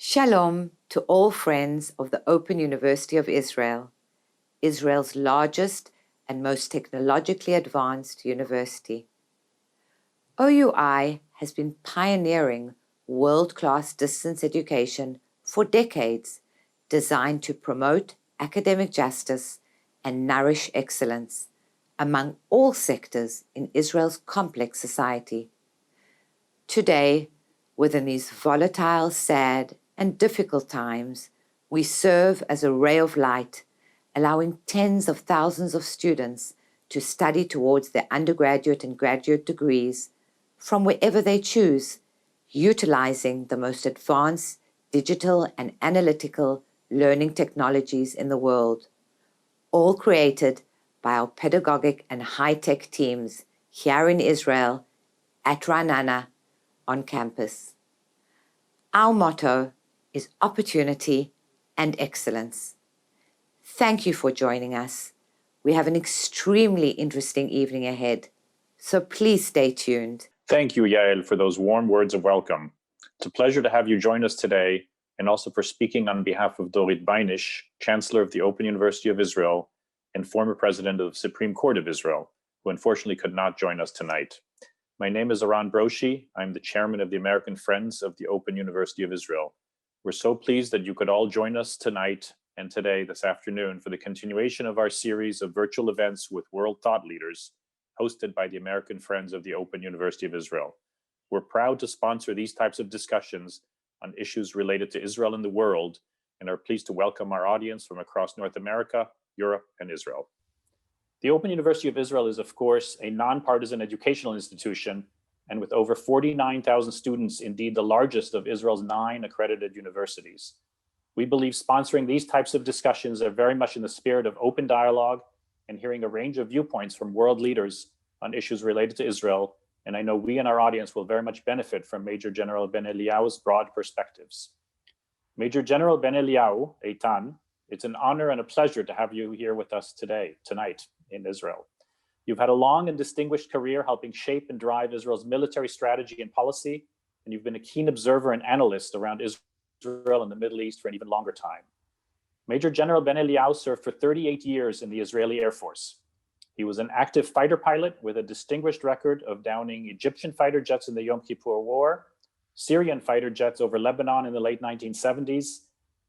Shalom to all friends of the Open University of Israel, Israel's largest and most technologically advanced university. OUI has been pioneering world-class distance education for decades, designed to promote academic justice and nourish excellence among all sectors in Israel's complex society. Today, within these volatile, sad, and difficult times, we serve as a ray of light, allowing tens of thousands of students to study towards their undergraduate and graduate degrees from wherever they choose, utilizing the most advanced digital and analytical learning technologies in the world, all created by our pedagogic and high-tech teams here in Israel, at Ra'anana, on campus. Our motto is opportunity and excellence. Thank you for joining us. We have an extremely interesting evening ahead, so please stay tuned. Thank you, Yael, for those warm words of welcome. It's a pleasure to have you join us today, and also for speaking on behalf of Dorit Beinish, Chancellor of the Open University of Israel and former President of the Supreme Court of Israel, who unfortunately could not join us tonight. My name is Aran Broshi. I'm the chairman of the American Friends of the Open University of Israel. We're so pleased that you could all join us tonight and today, this afternoon, for the continuation of our series of virtual events with world thought leaders, hosted by the American Friends of the Open University of Israel. We're proud to sponsor these types of discussions on issues related to Israel and the world, and are pleased to welcome our audience from across North America, Europe, and Israel. The Open University of Israel is, of course, a nonpartisan educational institution, and with over 49,000 students, indeed the largest of Israel's 9 accredited universities. We believe sponsoring these types of discussions are very much in the spirit of open dialogue and hearing a range of viewpoints from world leaders on issues related to Israel, and I know we and our audience will very much benefit from Major General Ben Eliyahu's broad perspectives. Major General Ben Eliyahu, Eitan, it's an honor and a pleasure to have you here with us tonight in Israel. You've had a long and distinguished career helping shape and drive Israel's military strategy and policy, and you've been a keen observer and analyst around Israel and the Middle East for an even longer time. Major General Ben Eliyahu served for 38 years in the Israeli Air Force. He was an active fighter pilot with a distinguished record of downing Egyptian fighter jets in the Yom Kippur War, Syrian fighter jets over Lebanon in the late 1970s,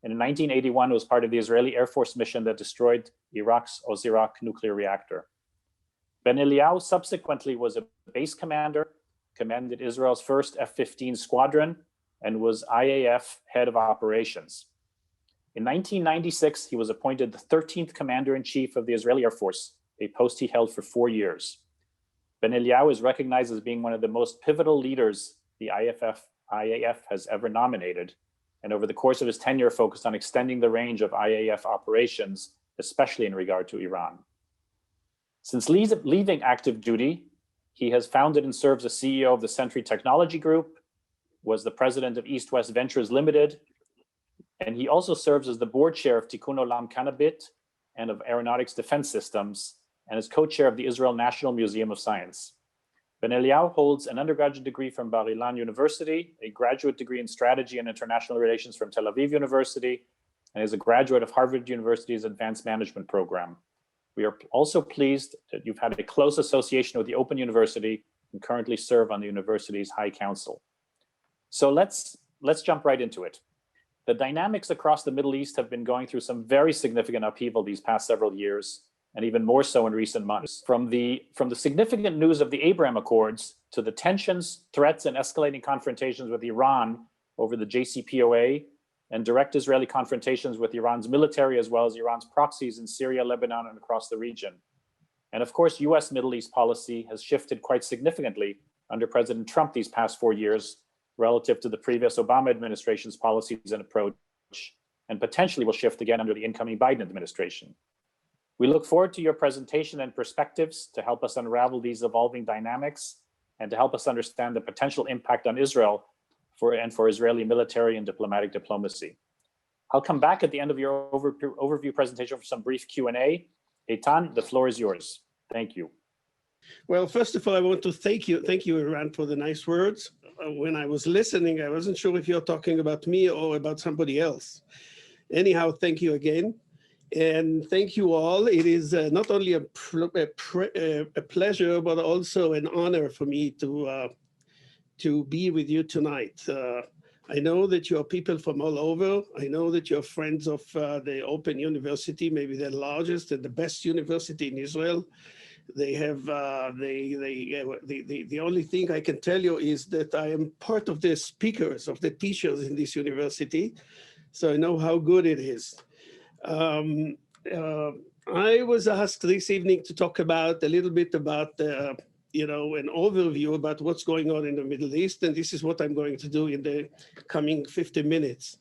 and in 1981 was part of the Israeli Air Force mission that destroyed Iraq's Osirak nuclear reactor. Ben Eliyahu subsequently was a base commander, commanded Israel's first F-15 squadron, and was IAF head of operations. In 1996, he was appointed the 13th commander-in-chief of the Israeli Air Force, a post he held for 4 years. Ben Eliyahu is recognized as being one of the most pivotal leaders the IAF has ever nominated, and over the course of his tenure focused on extending the range of IAF operations, especially in regard to Iran. Since leaving active duty, he has founded and serves as CEO of the Sentry Technology Group, was the president of East West Ventures Limited, and he also serves as the board chair of Tikkun Olam Cannabit and of Aeronautics Defense Systems, and is co-chair of the Israel National Museum of Science. Ben Eliyahu holds an undergraduate degree from Bar Ilan University, a graduate degree in strategy and international relations from Tel Aviv University, and is a graduate of Harvard University's Advanced Management Program. We are also pleased that you've had a close association with the Open University and currently serve on the university's High Council. So let's jump right into it. The dynamics across the Middle East have been going through some very significant upheaval these past several years, and even more so in recent months. From the significant news of the Abraham Accords to the tensions, threats, and escalating confrontations with Iran over the JCPOA, and direct Israeli confrontations with Iran's military as well as Iran's proxies in Syria, Lebanon, and across the region. And of course, US Middle East policy has shifted quite significantly under President Trump these past 4 years relative to the previous Obama administration's policies and approach, and potentially will shift again under the incoming Biden administration. We look forward to your presentation and perspectives to help us unravel these evolving dynamics and to help us understand the potential impact on Israel for Israeli military and diplomatic diplomacy. I'll come back at the end of your overview presentation for some brief Q&A. Eitan, the floor is yours. Thank you. Well, first of all, I want to thank you, Iran, for the nice words. When I was listening, I wasn't sure if you're talking about me or about somebody else. Anyhow, thank you again. And thank you all. It is not only a pleasure, but also an honor for me to be with you tonight. I know that you are people from all over. I know that you're friends of the Open University, maybe the largest and the best university in Israel. They have the only thing I can tell you is that I am part of the speakers, of the teachers in this university, so I know how good it is. I was asked this evening to talk about a little bit about an overview about what's going on in the Middle East, and this is what I'm going to do in the coming 50 minutes.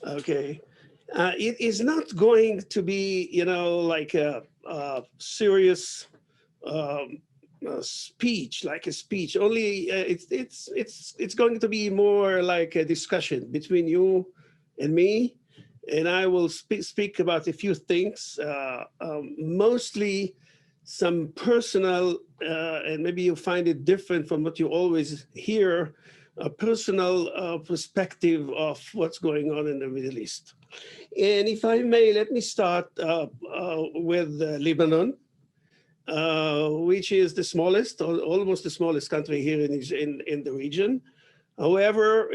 Okay. It is not going to be, like a serious speech, like a speech. Only it's going to be more like a discussion between you and me, and I will speak about a few things, mostly some personal, and maybe you find it different from what you always hear, a personal perspective of what's going on in the Middle East. And if I may, let me start with Lebanon, which is the smallest, or almost the smallest country here in the region. However,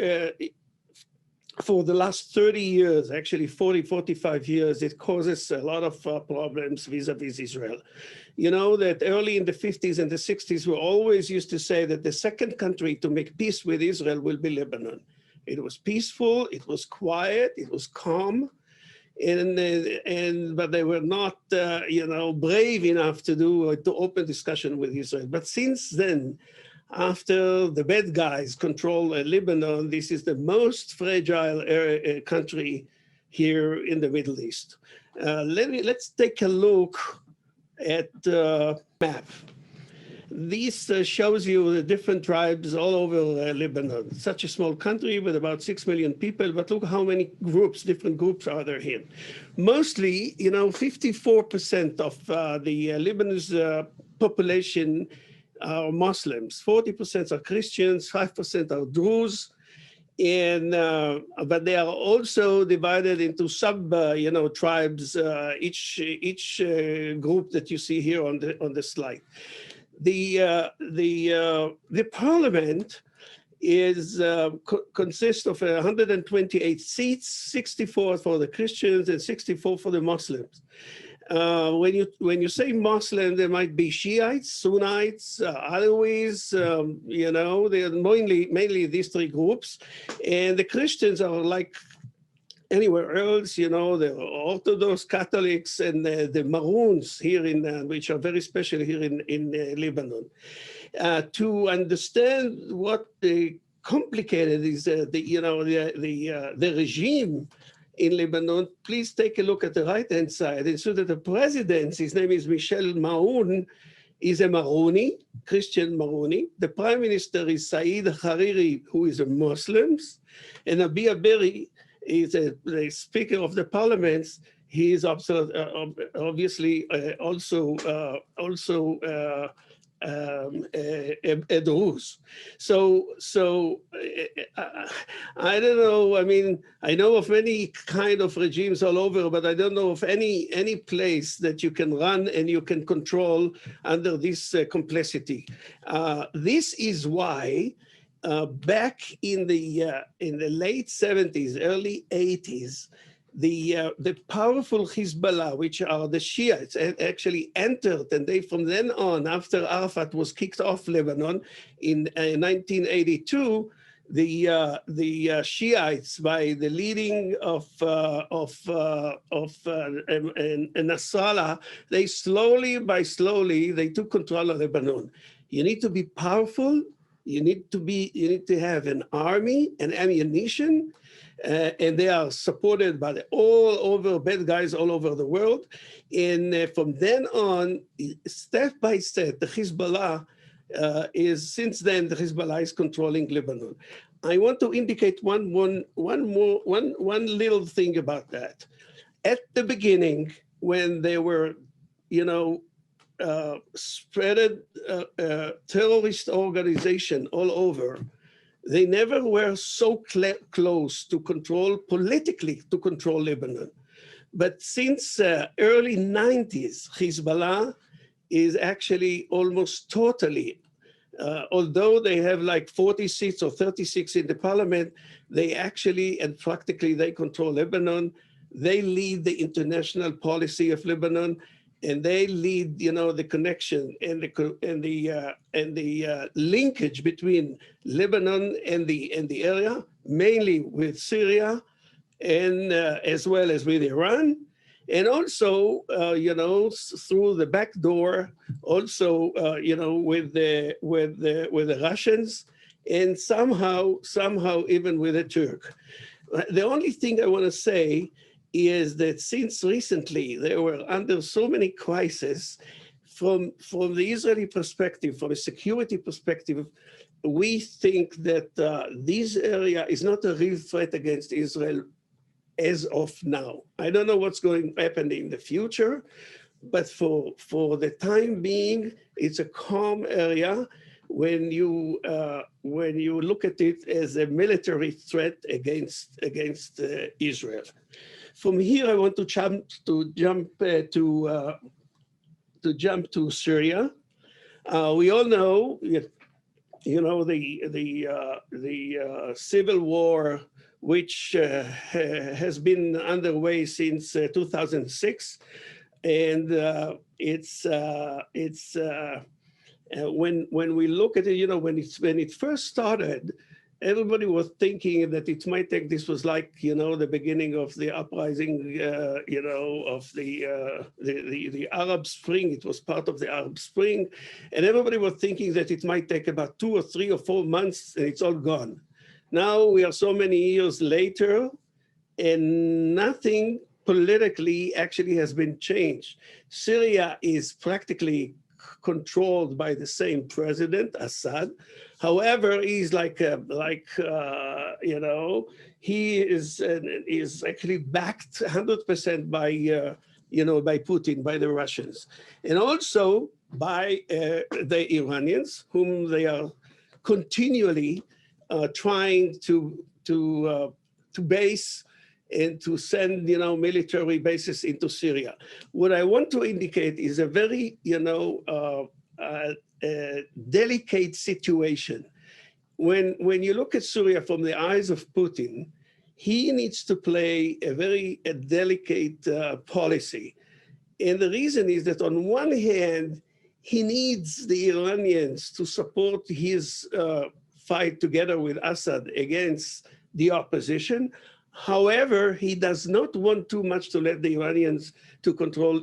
for the last 30 years, actually 40, 45 years, it causes a lot of problems vis-a-vis Israel. You know that early in the 50s and the 60s, we always used to say that the second country to make peace with Israel will be Lebanon. It was peaceful, it was quiet, it was calm, but they were not, brave enough to open discussion with Israel. But since then, after the bad guys control Lebanon, this is the most fragile country here in the Middle East. Let's take a look at the map. This shows you the different tribes all over Lebanon. Such a small country with about 6 million people, but look how many different groups are there here. Mostly, 54% of the Lebanese population are Muslims, 40% are Christians, 5% are Druze, but they are also divided into sub, tribes. Each group that you see here on the slide. The parliament consists of 128 seats, 64 for the Christians and 64 for the Muslims. When you say Muslim, there might be Shiites, Sunnites, Alawis, they are mainly these three groups. And the Christians are like anywhere else, the Orthodox Catholics and the Maroons here which are very special here in Lebanon. To understand what the complicated is, the regime in Lebanon, please take a look at the right-hand side. And so that the president, his name is Michel Maroun, is a Marouni, Christian Marouni. The prime minister is Said Hariri, who is a Muslim, and Abia Berry is the speaker of the parliament. He is obviously also a Druze. So I don't know. I mean, I know of many kind of regimes all over, but I don't know of any place that you can run and you can control under this complexity. This is why back in the late 70s, early 80s, the powerful Hezbollah, which are the Shiites, actually entered, and they from then on, after Arafat was kicked off Lebanon in 1982, the Shiites, by the leading of Nasrallah, they slowly they took control of Lebanon. You need to be powerful. You need to have an army and ammunition, and they are supported by all over bad guys all over the world. And from then on, step by step, the Hezbollah since then the Hezbollah is controlling Lebanon. I want to indicate one little thing about that. At the beginning, when there were, spread terrorist organization all over, they never were so close to politically to control Lebanon. But since early 90s, Hezbollah is actually almost totally, although they have like 40 seats or 36 in the parliament, they actually and practically they control Lebanon. They lead the international policy of Lebanon, and they lead, the connection and the linkage between Lebanon and the area, mainly with Syria, and as well as with Iran, and also, through the back door, also, with the Russians, and somehow even with the Turk. The only thing I want to say is that since recently they were under so many crises, from the Israeli perspective, from a security perspective, we think that this area is not a real threat against Israel as of now. I don't know what's going to happen in the future, but for the time being, it's a calm area when you look at it as a military threat against Israel. From here, I want to jump to Syria. We all know, the civil war, which has been underway since 2006, and when we look at it, when it first started, everybody was thinking that it might take. This was like the beginning of the uprising, of the Arab Spring. It was part of the Arab Spring, and everybody was thinking that it might take about 2 or 3 or 4 months, and it's all gone. Now we are so many years later, and nothing politically actually has been changed. Syria is practically controlled by the same president, Assad. However, he's he is actually backed 100% by Putin, by the Russians, and also by the Iranians, whom they are continually trying to base and to send, military bases into Syria. What I want to indicate is a very, delicate situation. When you look at Syria from the eyes of Putin, he needs to play a very delicate policy. And the reason is that on one hand, he needs the Iranians to support his fight together with Assad against the opposition. However, he does not want too much to let the Iranians to control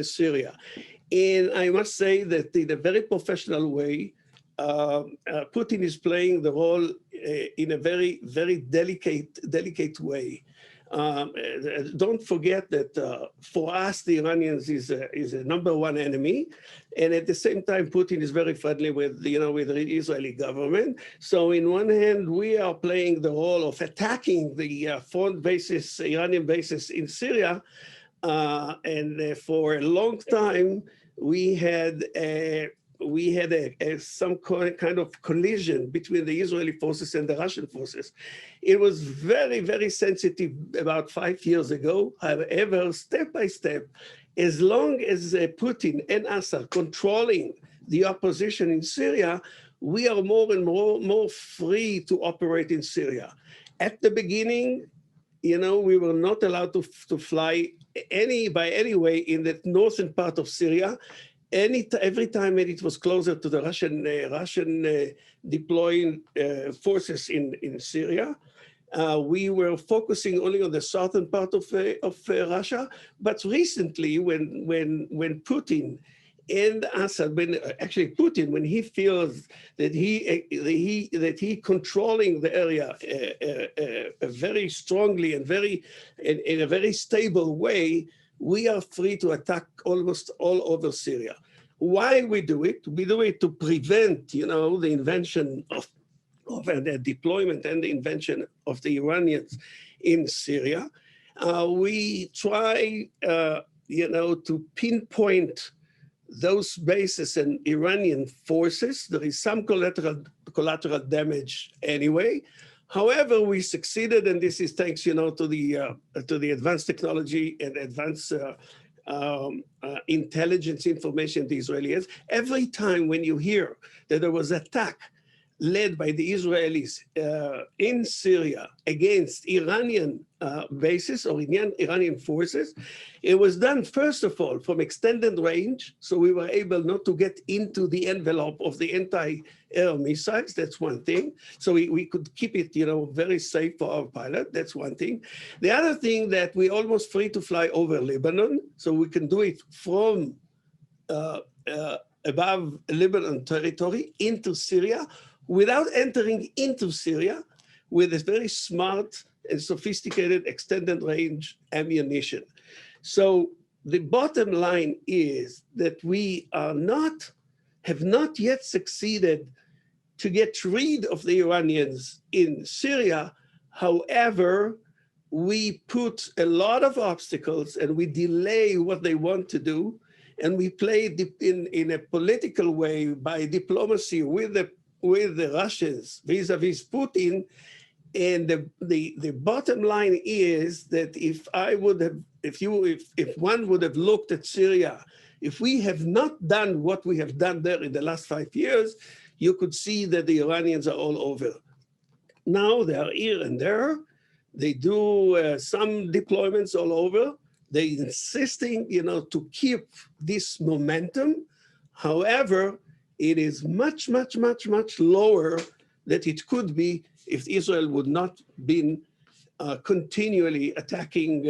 Syria. And I must say that in a very professional way, Putin is playing the role in a very, very delicate way. Don't forget that for us, the Iranians is a number one enemy, and at the same time, Putin is very friendly with the Israeli government. So, in one hand, we are playing the role of attacking the foreign bases, Iranian bases in Syria, and for a long time, we had some kind of collision between the Israeli forces and the Russian forces. It was very, very sensitive about 5 years ago. However, step by step, as long as Putin and Assad controlling the opposition in Syria, we are more and more free to operate in Syria. At the beginning, we were not allowed to fly by any way in the northern part of Syria. Every time it was closer to the Russian deploying forces in Syria, we were focusing only on the southern part of Russia. But recently, when Putin and Assad, Putin, when he feels that he controlling the area very strongly and in a very stable way, we are free to attack almost all over Syria. Why we do it? We do it to prevent, the invention of the deployment and the invention of the Iranians in Syria. We try, to pinpoint those bases and Iranian forces. There is some collateral damage anyway. However, we succeeded, and this is thanks, to the advanced technology and advanced intelligence information the Israelis. Every time when you hear that there was an attack led by the Israelis in Syria against Iranian bases or Iranian forces, it was done, first of all, from extended range. So we were able not to get into the envelope of the anti-air missiles. That's one thing. So we could keep it, very safe for our pilot. That's one thing. The other thing, that we're almost free to fly over Lebanon. So we can do it from above Lebanon territory into Syria, without entering into Syria, with a very smart and sophisticated extended range ammunition. So the bottom line is that we have not yet succeeded to get rid of the Iranians in Syria. However, we put a lot of obstacles and we delay what they want to do. And we play in a political way by diplomacy with the Russians vis-a-vis Putin. And the bottom line is that if one would have looked at Syria, if we have not done what we have done there in the last 5 years, you could see that the Iranians are all over. Now they are here and there. They do some deployments all over. They're insisting, to keep this momentum. However, it is much, much, much, much lower than it could be if Israel would not been continually attacking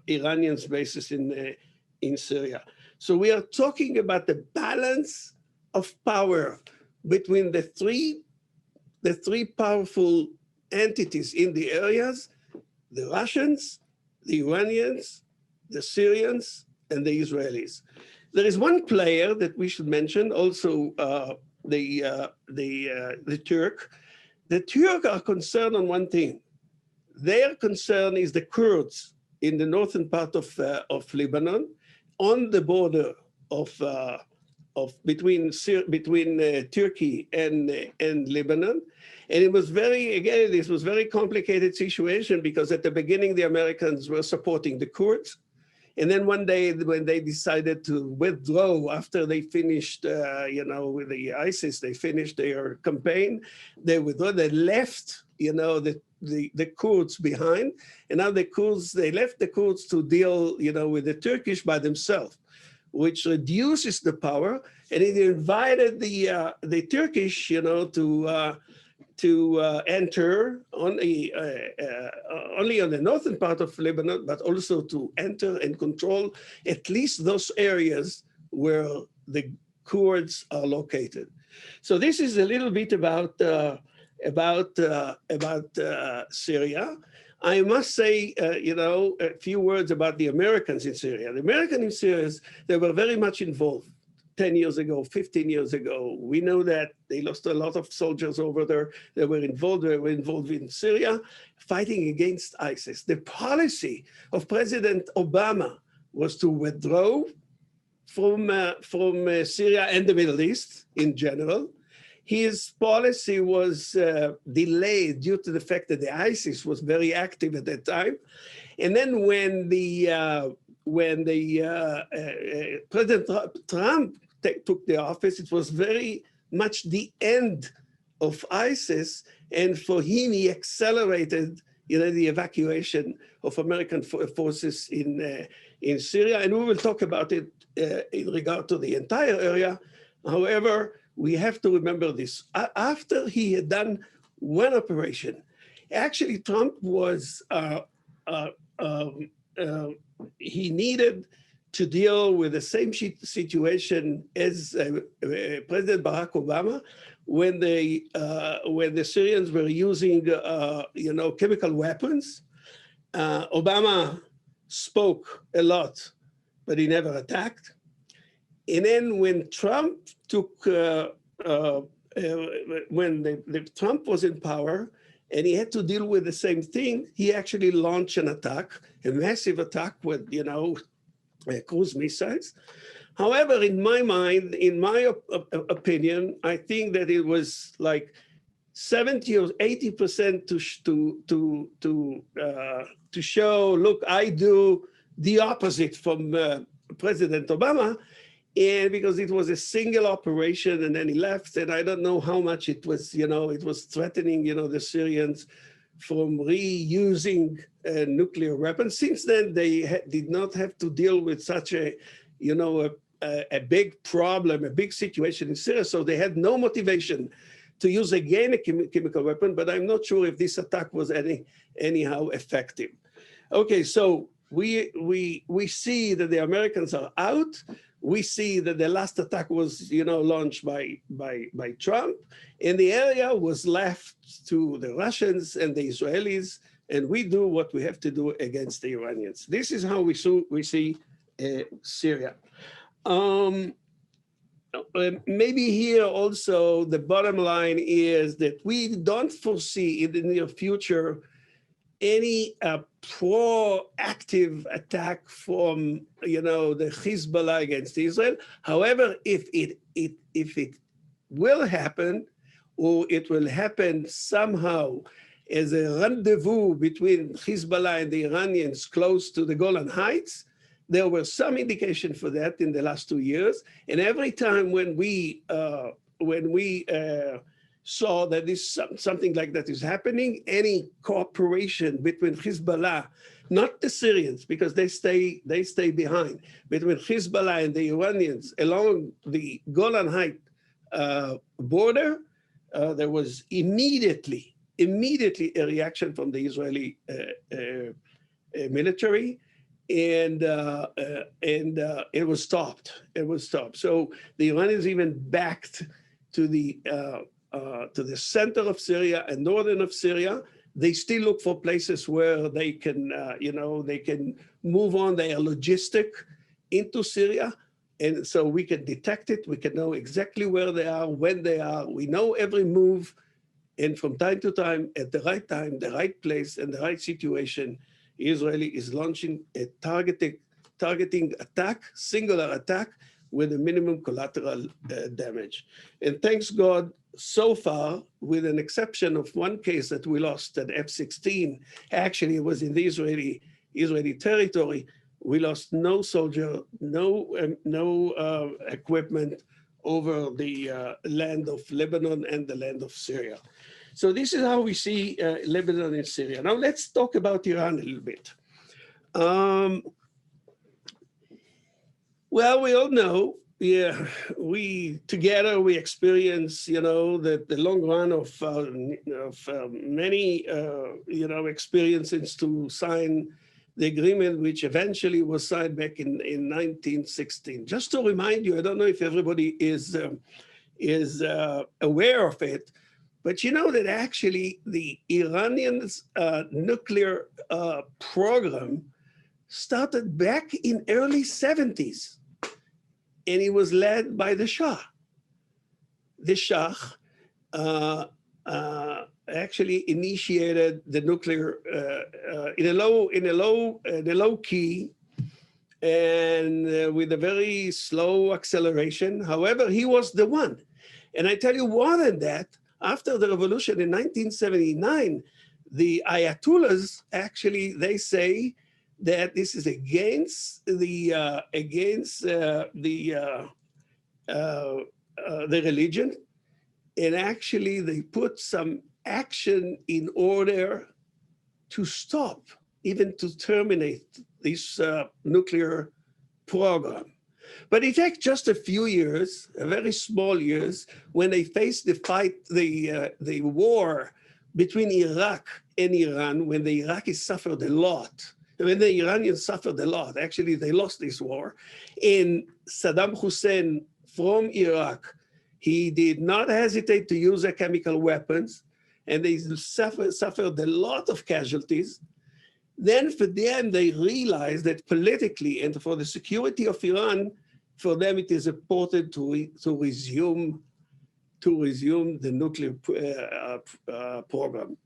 Iranian bases in Syria. So we are talking about the balance of power between the three powerful entities in the areas: the Russians, the Iranians, the Syrians, and the Israelis. There is one player that we should mention also, the Turk. The Turks are concerned on one thing. Their concern is the Kurds in the northern part of Lebanon, on the border between Turkey and Lebanon. And it was this was very complicated situation, because at the beginning, the Americans were supporting the Kurds. And then one day, when they decided to withdraw after they finished, with the ISIS, they finished their campaign, they withdrew, they left, the Kurds behind. And now they left the Kurds to deal, with the Turkish by themselves, which reduces the power. And it invited the Turkish, to enter only on the northern part of Lebanon, but also to enter and control at least those areas where the Kurds are located. So this is a little bit about Syria. I must say, a few words about the Americans in Syria. The Americans in Syria, they were very much involved 10 years ago, 15 years ago. We know that they lost a lot of soldiers over there. They were involved in Syria, fighting against ISIS. The policy of President Obama was to withdraw from Syria and the Middle East in general. His policy was delayed due to the fact that the ISIS was very active at that time. And then when President Trump took the office, it was very much the end of ISIS. And for him, he accelerated the evacuation of American forces in Syria. And we will talk about it in regard to the entire area. However, we have to remember this. After he had done one operation, actually Trump was, he needed to deal with the same situation as President Barack Obama when the Syrians were using, chemical weapons. Obama spoke a lot, but he never attacked. And then when Trump took when Trump was in power and he had to deal with the same thing, he actually launched an attack, a massive attack with, cruise missiles. However, in my mind, in my opinion, I think that it was like 70 or 80% to show, look, I do the opposite from President Obama, and because it was a single operation and then he left, and I don't know how much it was, it was threatening, the Syrians from reusing nuclear weapons. Since then, they did not have to deal with such a big problem, a big situation in Syria, so they had no motivation to use again a chemical weapon, but I'm not sure if this attack was anyhow effective. Okay, so we see that the Americans are out. We see that the last attack was, launched by Trump, and the area was left to the Russians and the Israelis, and we do what we have to do against the Iranians. This is how we see Syria. Maybe here also the bottom line is that we don't foresee in the near future any proactive attack from the Hezbollah against Israel. However, if it will happen, or it will happen somehow as a rendezvous between Hezbollah and the Iranians close to the Golan Heights, there were some indication for that in the last 2 years. And every time when we saw that something like that is happening, any cooperation between Hezbollah, not the Syrians, because they stay behind, between Hezbollah and the Iranians along the Golan Heights border, there was immediately a reaction from the Israeli military. And it was stopped. So the Iranians even backed to the center of Syria and northern of Syria. They still look for places where they can, they can move on their logistic into Syria, and so we can detect it. We can know exactly where they are, when they are. We know every move, and from time to time, at the right time, the right place, and the right situation, Israel is launching a targeting attack, singular attack, with a minimum collateral damage. And thanks God, so far, with an exception of one case that we lost, an F-16, actually it was in the Israeli territory, we lost no soldier, no equipment over the land of Lebanon and the land of Syria. So this is how we see Lebanon and Syria. Now let's talk about Iran a little bit. Well, we all know, we together we experience, the long run of many, experiences to sign the agreement, which eventually was signed back in 1916. Just to remind you, I don't know if everybody is aware of it, but you know that actually the Iranians' nuclear program started back in early 70s, and it was led by the Shah. The Shah actually initiated the nuclear in a low key, and with a very slow acceleration. However, he was the one. And I tell you more than that, after the revolution in 1979, the Ayatollahs actually, they say that this is against the religion, and actually they put some action in order to stop, even to terminate this nuclear program. But it takes just a few years, a very small years, when they faced the war between Iraq and Iran, when the Iraqis suffered a lot, when the Iranians suffered a lot. Actually, they lost this war. And Saddam Hussein from Iraq, he did not hesitate to use chemical weapons, and they suffered a lot of casualties. Then for them, they realized that politically and for the security of Iran, for them, it is important to resume to resume the nuclear program.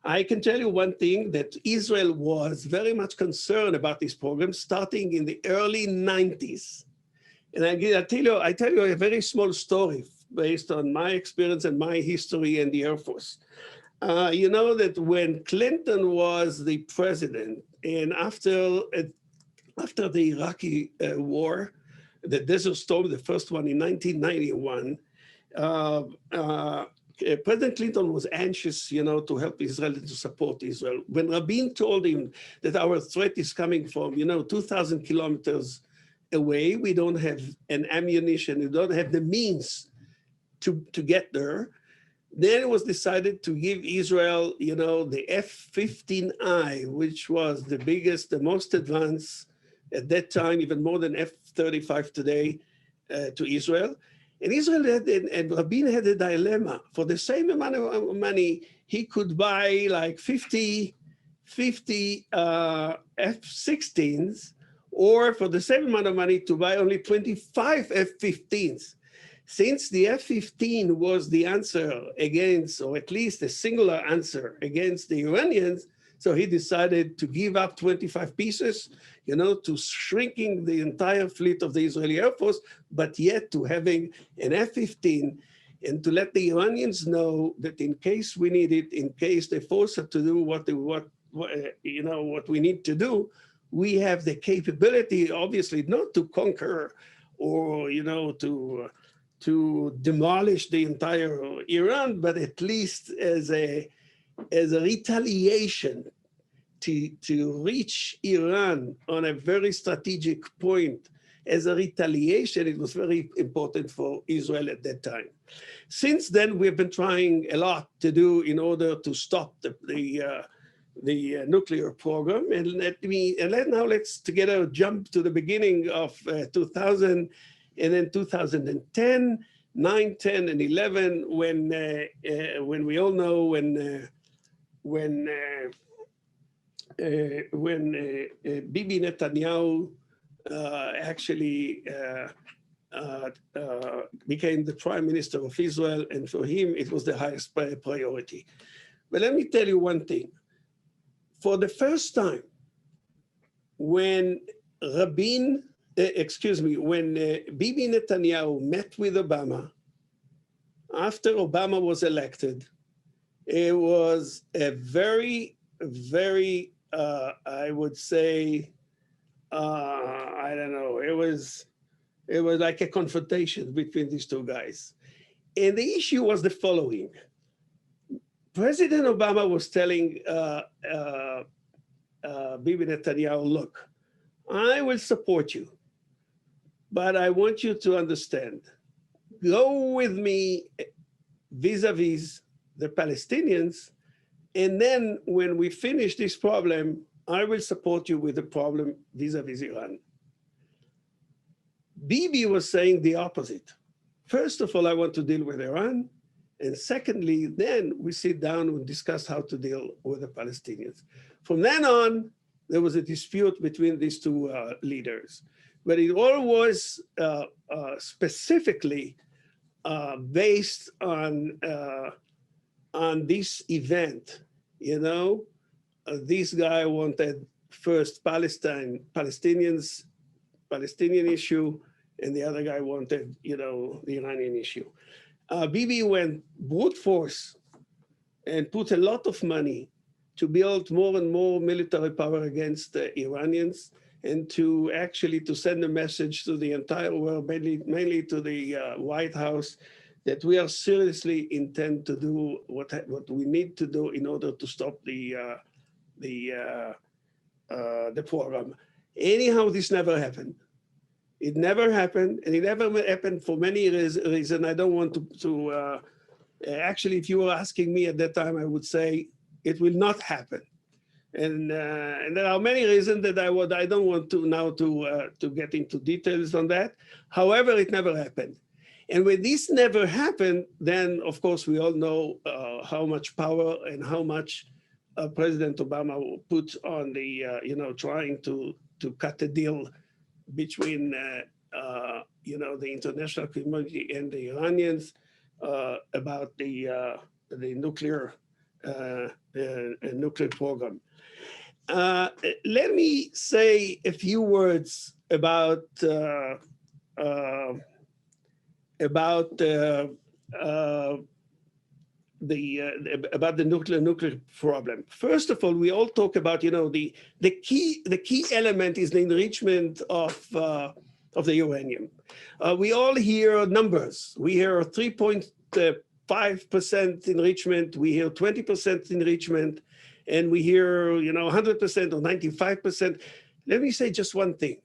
I can tell you one thing, that Israel was very much concerned about this program starting in the early 90s. And I tell you a very small story based on my experience and my history in the Air Force. You know that when Clinton was the president, and after the Iraqi war, the Desert Storm, the first one in 1991, President Clinton was anxious, to help Israel and to support Israel. When Rabin told him that our threat is coming from, 2,000 kilometers away, we don't have an ammunition, we don't have the means to get there, then it was decided to give Israel, the F-15I, which was the biggest, the most advanced at that time, even more than F-35 today, to Israel. And Israel and Rabin had a dilemma. For the same amount of money, he could buy like 50 F-16s, or for the same amount of money to buy only 25 F-15s. Since the F-15 was the answer against, or at least a singular answer against the Iranians, so he decided to give up 25 pieces, to shrinking the entire fleet of the Israeli Air Force, but yet to having an F-15, and to let the Iranians know that in case we need it, in case they force us to do what we need to do, we have the capability, obviously, not to conquer or, to demolish the entire Iran, but at least as a retaliation to reach Iran on a very strategic point. As a retaliation, it was very important for Israel at that time. Since then, we've been trying a lot to do in order to stop the nuclear program. And let's together jump to the beginning of 2000, and then 2010, 9, 10, and 11, when we all know when Bibi Netanyahu actually became the prime minister of Israel, and for him, it was the highest priority. But let me tell you one thing. For the first time, when when Bibi Netanyahu met with Obama, after Obama was elected, it was a very, very, I would say, I don't know, it was like a confrontation between these two guys. And the issue was the following. President Obama was telling Bibi Netanyahu, look, I will support you, but I want you to understand, go with me vis-a-vis the Palestinians, and then when we finish this problem, I will support you with the problem vis-a-vis Iran. Bibi was saying the opposite. First of all, I want to deal with Iran. And secondly, then we sit down and discuss how to deal with the Palestinians. From then on, there was a dispute between these two leaders. But it all was specifically based on this event. This guy wanted first Palestinian issue, and the other guy wanted, the Iranian issue. Bibi went brute force and put a lot of money to build more and more military power against the Iranians, and to send a message to the entire world, mainly to the White House, that we are seriously intend to do what we need to do in order to stop the program. Anyhow, this never happened. It never happened, and it never happened for many reasons. I don't want to actually, if you were asking me at that time, I would say it will not happen. And there are many reasons that I don't want to now to get into details on that. However, it never happened. And when this never happened, then of course we all know how much power and how much President Obama put on the trying to cut a deal between the international community and the Iranians. about the nuclear nuclear program. Let me say a few words about uh, about uh, uh, about the nuclear problem. First of all, we all talk about, you know, the key element is the enrichment of the uranium. We all hear numbers. We hear 3.5% enrichment. We hear 20% enrichment, and we hear, you know, 100% or 95%. Let me say just one thing.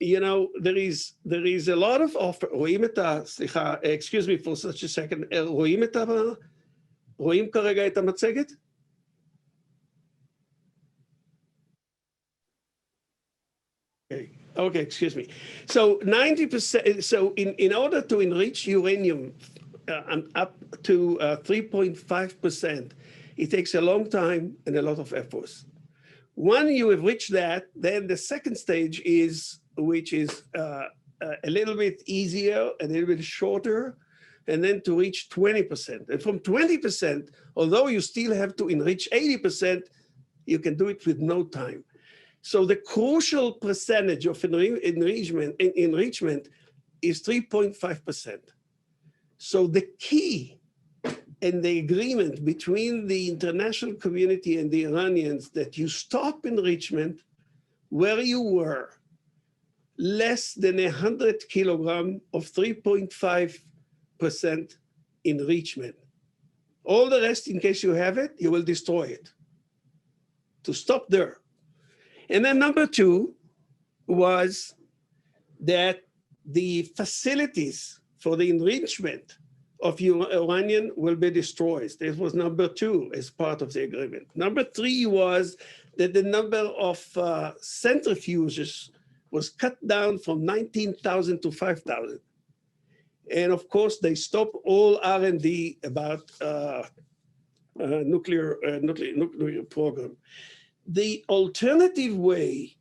You know, there is a lot of offer. סליחה, excuse me for such a second. רואים כרגע את המצגת? Okay, excuse me. So 90%, so in order to enrich uranium up to 3.5%, it takes a long time and a lot of efforts. When you have reached that, then the second stage is, which is a little bit easier, a little bit shorter, and then to reach 20%. And from 20%, although you still have to enrich 80%, you can do it with no time. So the crucial percentage of enrichment is 3.5%. So the key and the agreement between the international community and the Iranians that you stop enrichment where you were, less than 100 kilogram of 3.5% enrichment. All the rest, in case you have it, you will destroy it. To stop there. And then number two was that the facilities for the enrichment of uranium will be destroyed. This was number two as part of the agreement. Number three was that the number of centrifuges was cut down from 19,000 to 5,000. And of course, they stopped all R&D about nuclear program. The alternative way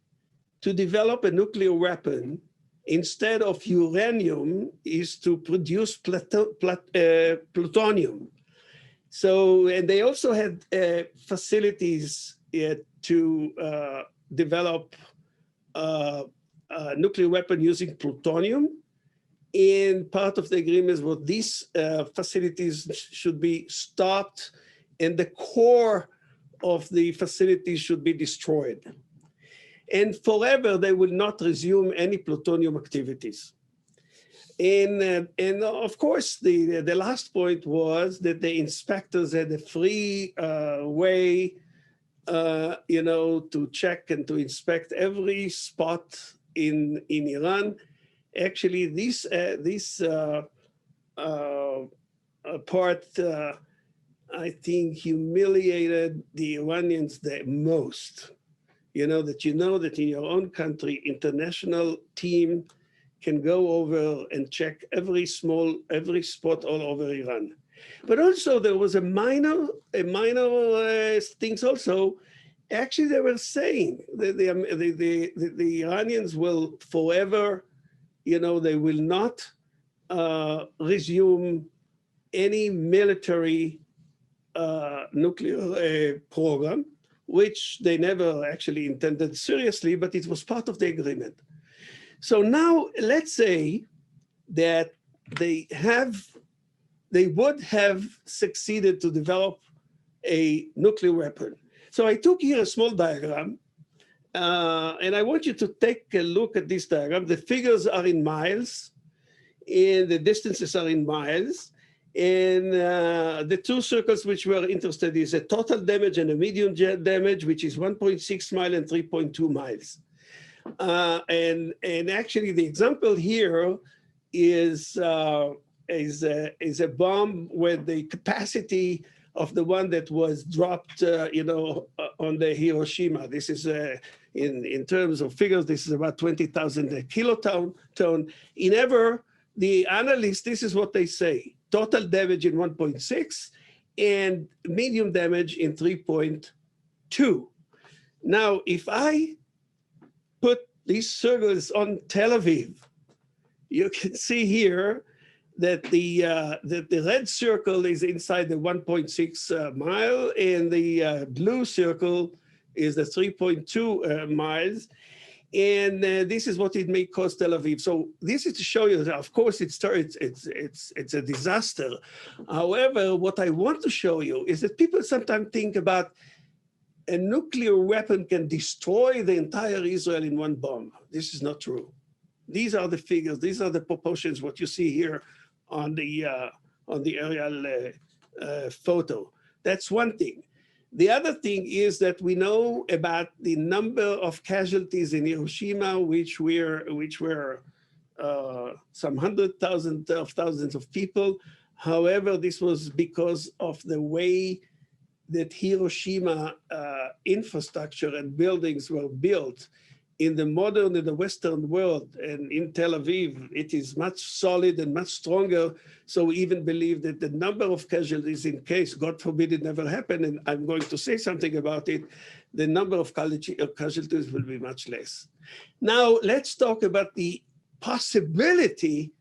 to develop a nuclear weapon instead of uranium is to produce plutonium. So, and they also had facilities to develop a nuclear weapon using plutonium. And part of the agreement was these facilities should be stopped and the core of the facility should be destroyed. And forever, they will not resume any plutonium activities. And of course, the last point was that the inspectors had a free way, you know, to check and to inspect every spot in Iran. Actually, this part, I think, humiliated the Iranians the most. You know that in your own country, international team can go over and check every spot all over Iran. But also there was a minor things also. Actually, they were saying that the Iranians will forever, you know, they will not resume any military nuclear program, which they never actually intended seriously, but it was part of the agreement. So now let's say that they would have succeeded to develop a nuclear weapon. So I took here a small diagram, and I want you to take a look at this diagram. The figures are in miles, and the distances are in miles. And the two circles which we're interested in is a total damage and a medium damage, which is 1.6 miles and 3.2 miles. And actually, the example here is a bomb with the capacity of the one that was dropped, you know, on the Hiroshima. This is in terms of figures, this is about 20,000 kiloton. The analysts, this is what they say. Total damage in 1.6 and medium damage in 3.2. Now, if I put these circles on Tel Aviv, you can see here that the red circle is inside the 1.6 mile, and the blue circle is the 3.2 miles. And this is what it may cost Tel Aviv. So this is to show you that, of course, it's a disaster. However, what I want to show you is that people sometimes think about a nuclear weapon can destroy the entire Israel in one bomb. This is not true. These are the figures. These are the proportions. What you see here on the aerial photo. That's one thing. The other thing is that we know about the number of casualties in Hiroshima, which were some 100,000 of people. However, this was because of the way that Hiroshima infrastructure and buildings were built. In the modern, in the Western world, and in Tel Aviv, it is much solid and much stronger. So we even believe that the number of casualties, in case, God forbid it never happened, and I'm going to say something about it, the number of casualties will be much less. Now, let's talk about the possibility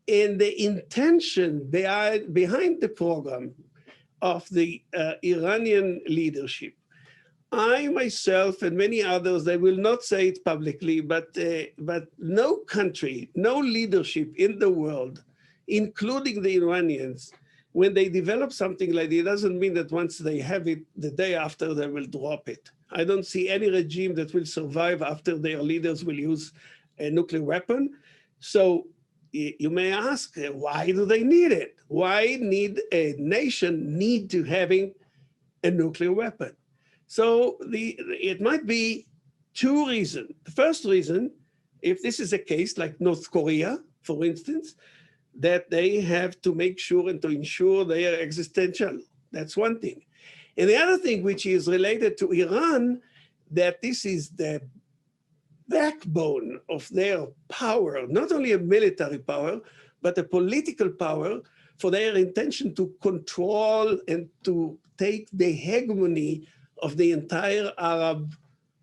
and the intention behind the program of the Iranian leadership. I myself and many others, they will not say it publicly, but no country, no leadership in the world, including the Iranians, when they develop something like this, it doesn't mean that once they have it, the day after they will drop it. I don't see any regime that will survive after their leaders will use a nuclear weapon. So you may ask, why do they need it? Why need a nation need to having a nuclear weapon? So it might be two reasons. The first reason, if this is a case like North Korea, for instance, that they have to make sure and to ensure their existential. That's one thing. And the other thing, which is related to Iran, that this is the backbone of their power, not only a military power, but a political power for their intention to control and to take the hegemony of the entire Arab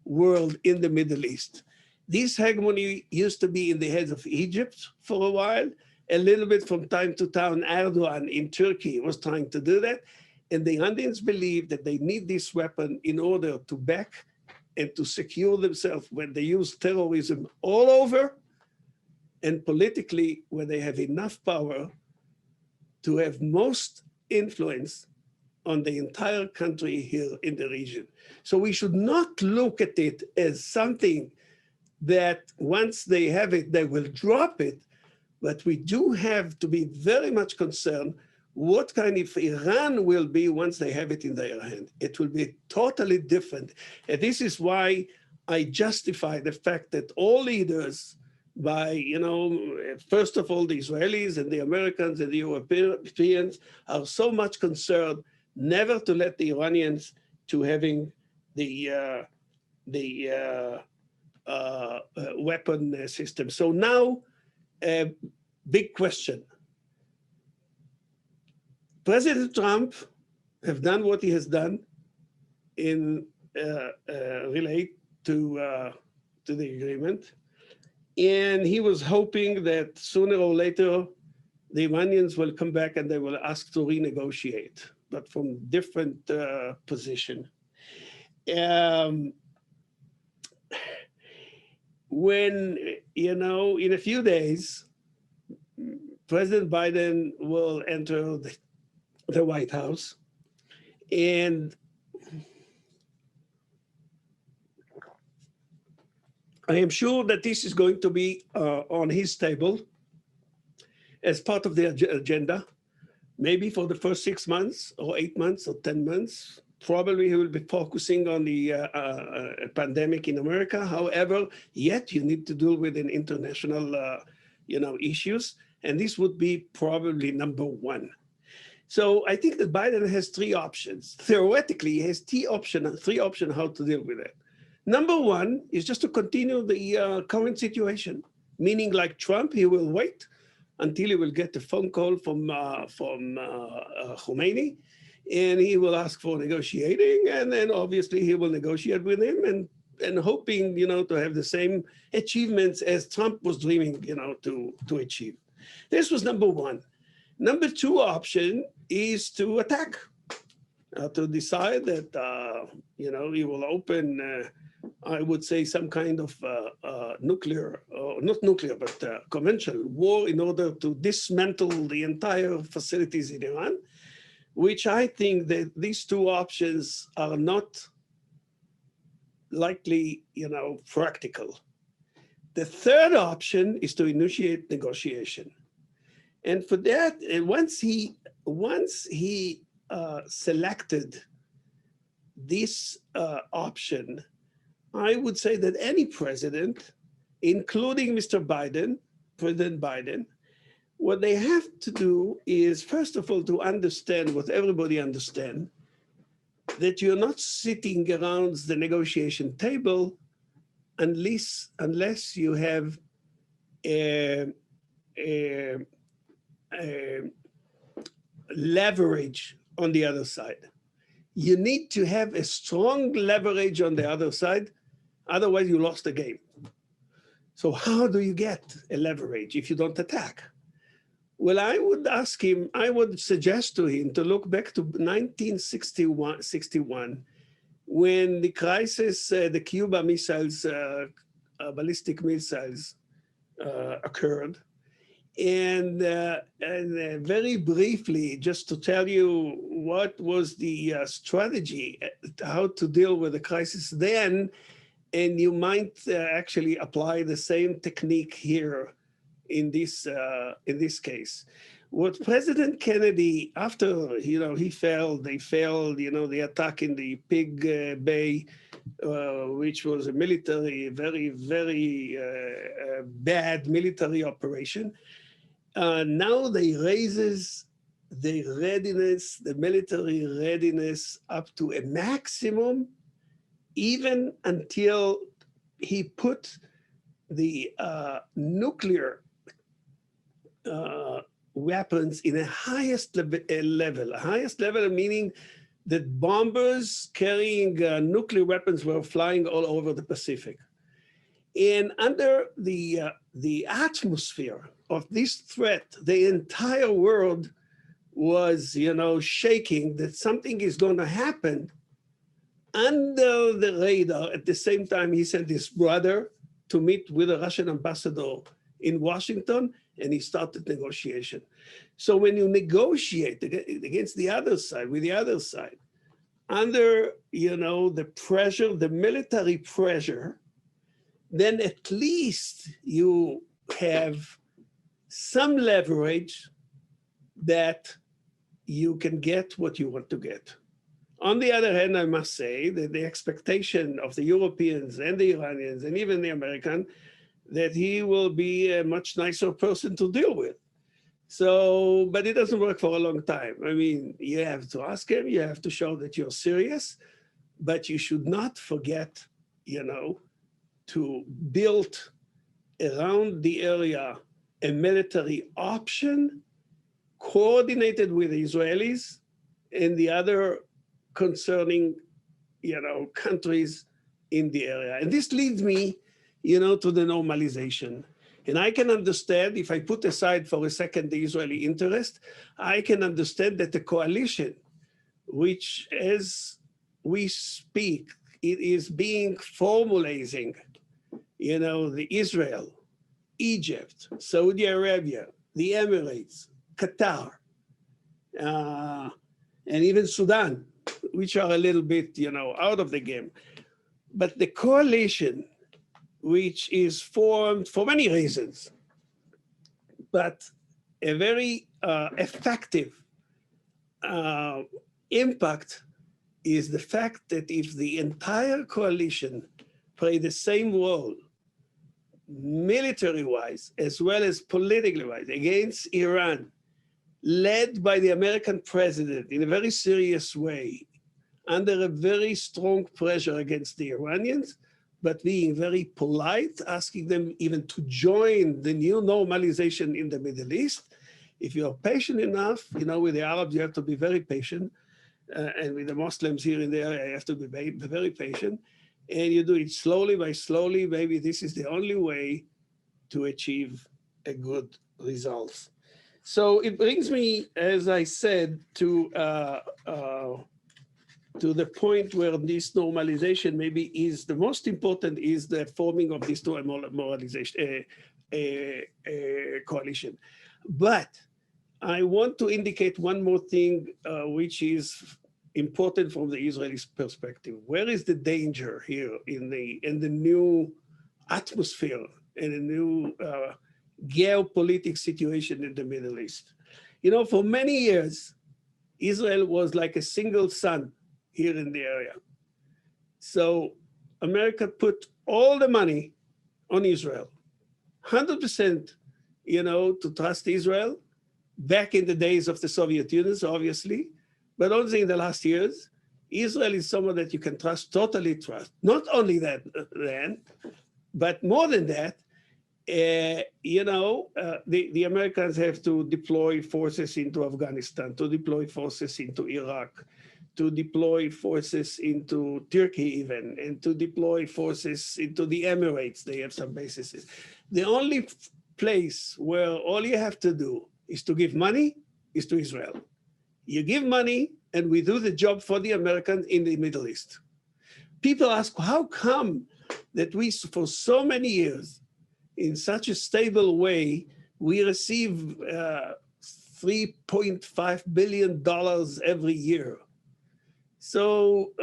world in the Middle East. This hegemony used to be in the heads of Egypt for a while. A little bit from time to time, Erdogan in Turkey was trying to do that. And the Iranians believe that they need this weapon in order to back and to secure themselves when they use terrorism all over, and politically when they have enough power to have most influence on the entire country here in the region. So we should not look at it as something that once they have it, they will drop it, but we do have to be very much concerned what kind of Iran will be once they have it in their hand. It will be totally different. And this is why I justify the fact that all leaders by, first of all, the Israelis and the Americans and the Europeans are so much concerned never to let the Iranians to having the weapon system. So now, big question. President Trump have done what he has done in relate to the agreement, and he was hoping that sooner or later the Iranians will come back and they will ask to renegotiate, but from different position. When, in a few days, President Biden will enter the White House, and I am sure that this is going to be on his table as part of the agenda, maybe for the first 6 months or 8 months or 10 months. Probably he will be focusing on the pandemic in America. However, yet you need to deal with an international, issues, and this would be probably number one. So I think that Biden has three options. Theoretically, he has three options how to deal with it. Number one is just to continue the current situation, meaning like Trump, he will wait until he will get a phone call from Khomeini, and he will ask for negotiating, and then obviously he will negotiate with him and hoping, to have the same achievements as Trump was dreaming, to achieve. This was number one. Number two option is to attack, to decide that, he will open, I would say, some kind of nuclear, not nuclear, but conventional war in order to dismantle the entire facilities in Iran, which I think that these two options are not likely, practical. The third option is to initiate negotiation. And for that, once he selected this option, I would say that any president, including President Biden, what they have to do is, first of all, to understand what everybody understands, that you're not sitting around the negotiation table unless you have leverage on the other side. You need to have a strong leverage on the other side, otherwise you lost the game. So how do you get a leverage if you don't attack? Well, I would suggest to him to look back to 1961, when the crisis, the Cuba missiles, ballistic missiles occurred. And very briefly, just to tell you what was the strategy, how to deal with the crisis then, and you might actually apply the same technique here in this case. What President Kennedy, after they failed, the attack in the Pig Bay, which was a military, very, very bad military operation. Now they raises the readiness, the military readiness, up to a maximum, even until he put the nuclear weapons in a highest level, meaning that bombers carrying nuclear weapons were flying all over the Pacific. And under the atmosphere of this threat, the entire world was, shaking that something is going to happen under the radar. At the same time, he sent his brother to meet with the Russian ambassador in Washington, and he started negotiation. So when you negotiate against the other side, with the other side, under, the pressure, the military pressure, then at least you have some leverage that you can get what you want to get. On the other hand, I must say that the expectation of the Europeans and the Iranians and even the American, that he will be a much nicer person to deal with. So, but it doesn't work for a long time. I mean, you have to ask him, you have to show that you're serious, but you should not forget, to build around the area a military option coordinated with the Israelis and the other concerning, countries in the area. And this leads me, to the normalization. And I can understand, if I put aside for a second the Israeli interest, I can understand that the coalition, which as we speak, it is being formalizing, the Israel, Egypt, Saudi Arabia, the Emirates, Qatar, and even Sudan, which are a little bit, out of the game. But the coalition, which is formed for many reasons, but a very effective impact is the fact that if the entire coalition play the same role, military-wise as well as politically-wise, against Iran, led by the American president in a very serious way, under a very strong pressure against the Iranians, but being very polite, asking them even to join the new normalization in the Middle East. If you're patient enough, with the Arabs, you have to be very patient. And with the Muslims here in the area, you have to be very patient. And you do it slowly by slowly. Maybe this is the only way to achieve a good results. So it brings me, as I said, to the point where this normalization maybe is the most important, is the forming of this normalization coalition. But I want to indicate one more thing, which is important from the Israeli perspective. Where is the danger here in the new atmosphere and the new geopolitical situation in the Middle East? You know, for many years, Israel was like a single sun here in the area. So America put all the money on Israel, 100%, you know, to trust Israel. Back in the days of the Soviet Union, obviously, but also in the last years, Israel is someone that you can trust, totally trust. Not only that, then, but more than that, you know, the Americans have to deploy forces into Afghanistan, to deploy forces into Iraq, to deploy forces into Turkey even, and to deploy forces into the Emirates. They have some bases. The only place where all you have to do is to give money is to Israel. You give money and we do the job for the Americans in the Middle East. People ask, how come that we, for so many years, in such a stable way, we receive $3.5 billion every year? So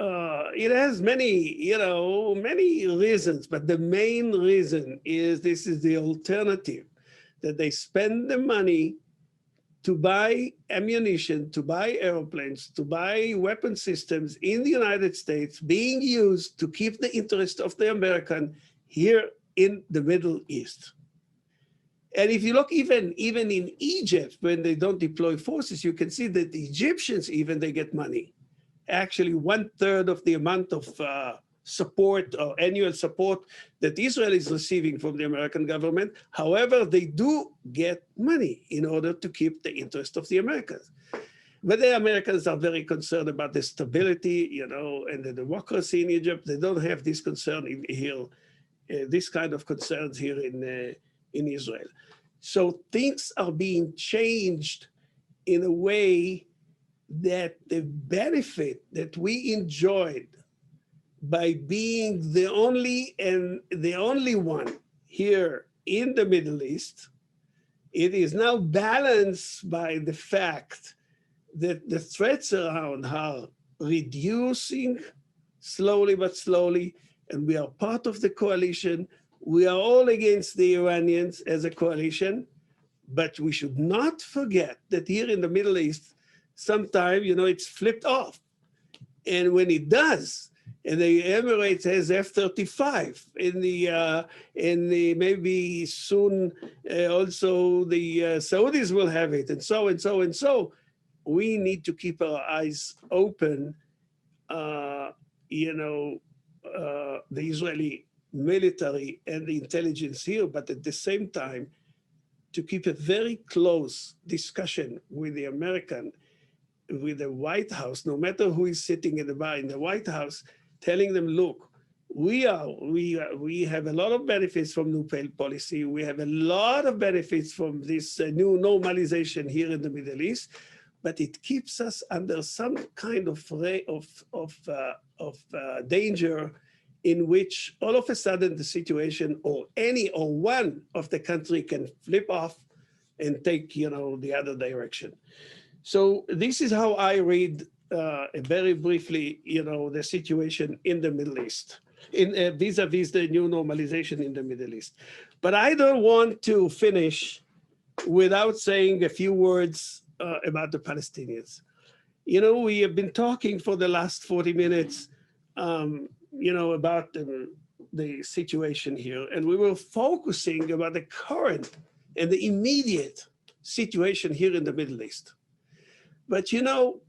it has many, you know, many reasons, but the main reason is this is the alternative, that they spend the money to buy ammunition, to buy airplanes, to buy weapon systems in the United States being used to keep the interest of the American here in the Middle East. And if you look even in Egypt, when they don't deploy forces, you can see that the Egyptians even, they get money. Actually, 1/3 of the amount of support or annual support that Israel is receiving from the American government. However, they do get money in order to keep the interest of the Americans. But the Americans are very concerned about the stability, you know, and the democracy in Egypt. They don't have this concern here, this kind of concerns here in Israel. So things are being changed in a way that the benefit that we enjoyed by being the only one here in the Middle East, it is now balanced by the fact that the threats around are reducing slowly but slowly, and we are part of the coalition. We are all against the Iranians as a coalition, but we should not forget that here in the Middle East, sometimes, you know, it's flipped off. And when it does, and the Emirates has F-35, in the maybe soon also the Saudis will have it, and so and so and so. We need to keep our eyes open, you know, the Israeli military and the intelligence here, but at the same time, to keep a very close discussion with the American, with the White House, no matter who is sitting in the White House, telling them, look, we have a lot of benefits from new policy. We have a lot of benefits from this new normalization here in the Middle East, but it keeps us under some kind of danger in which all of a sudden the situation or one of the country can flip off and take, you know, the other direction. So this is how I read very briefly, you know, the situation in the Middle East, in vis-a-vis the new normalization in the Middle East. But I don't want to finish without saying a few words about the Palestinians. You know, we have been talking for the last 40 minutes, you know, about the situation here, and we were focusing about the current and the immediate situation here in the Middle East. But, you know,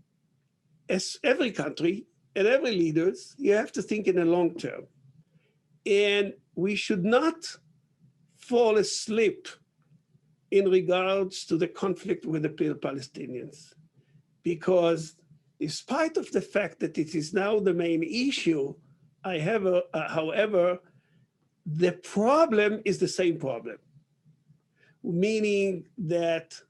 as every country and every leaders, you have to think in the long term. And we should not fall asleep in regards to the conflict with the Palestinians, because despite of the fact that it is now the main issue, however, the problem is the same problem. meaning that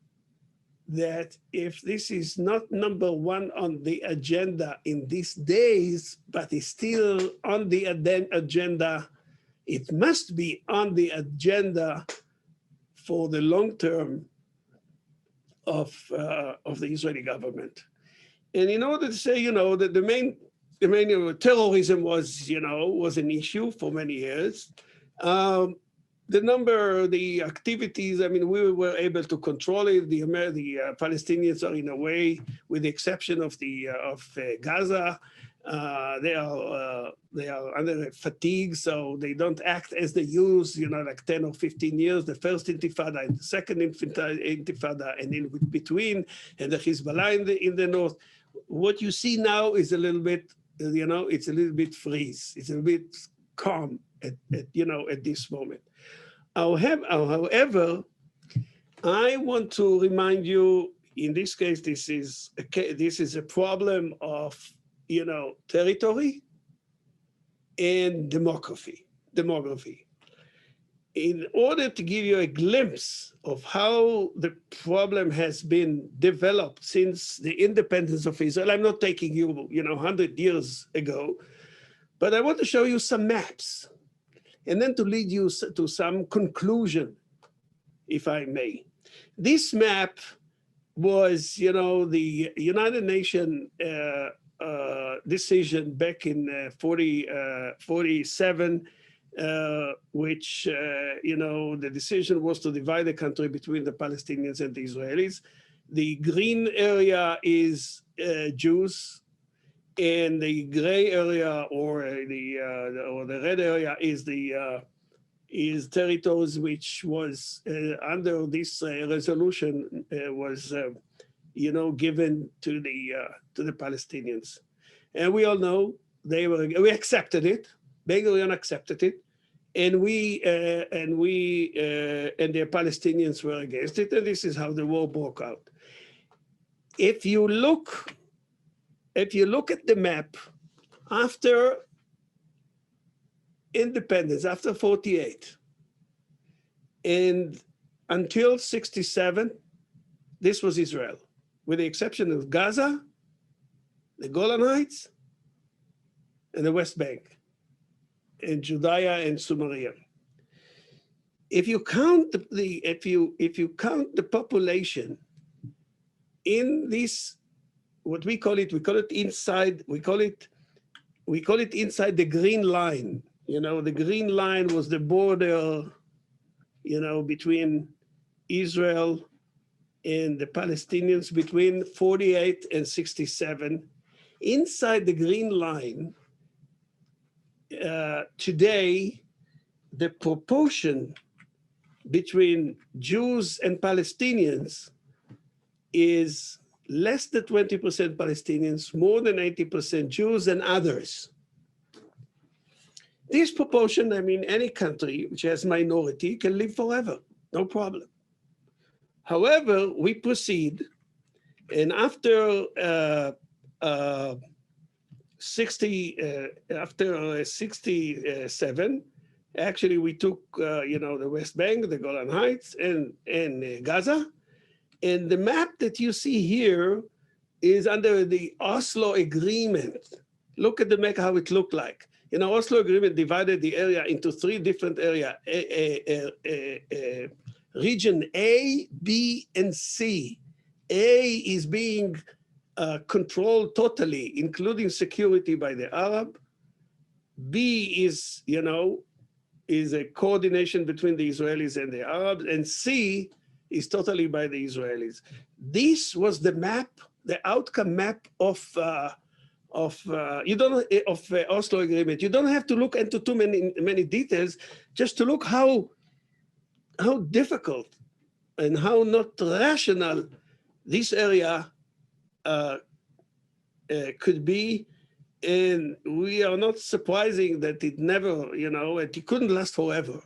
if this is not number one on the agenda in these days, but is still on the agenda, it must be on the agenda for the long term of the Israeli government. And in order to say, that the main terrorism was an issue for many years. The activities, we were able to control it. The Palestinians are, in a way, with the exception of Gaza, they are under fatigue, so they don't act as they used, like 10 or 15 years, the first Intifada and the second Intifada, and in between, and the Hezbollah in the north. What you see now is a little bit, it's a little bit freeze. It's a bit calm at this moment. However, I want to remind you, in this case, this is a problem of, territory and demography. In order to give you a glimpse of how the problem has been developed since the independence of Israel, I'm not taking you, 100 years ago, but I want to show you some maps, and then to lead you to some conclusion, if I may. This map was, the United Nations decision back in 47, which, the decision was to divide the country between the Palestinians and the Israelis. The green area is Jews, and the gray area or the red area is territories which was under this resolution was given to the Palestinians, and we all know we accepted it. Ben-Gurion accepted it, and the Palestinians were against it, and this is how the war broke out. If you look at the map after independence, after 48, and until 67, this was Israel, with the exception of Gaza, the Golan Heights, and the West Bank, and Judea and Samaria. If you count the population in this, what we call it inside the green line. The green line was the border, between Israel and the Palestinians between 48 and 67. Inside the green line, today, the proportion between Jews and Palestinians is less than 20% Palestinians, more than 80% Jews and others. This proportion, any country which has minority can live forever, no problem. However, we proceed, and after 67, actually we took the West Bank, the Golan Heights, and Gaza. And the map that you see here is under the Oslo Agreement. Look at the map, how it looked like. Oslo Agreement divided the area into three different areas, region A, B, and C. A is being controlled totally, including security, by the Arab. B is, is a coordination between the Israelis and the Arabs, and C is totally by the Israelis. This was the map, the outcome map of Oslo Agreement. You don't have to look into too many details, just to look how difficult and how not rational this area could be. And we are not surprising that it never, it couldn't last forever.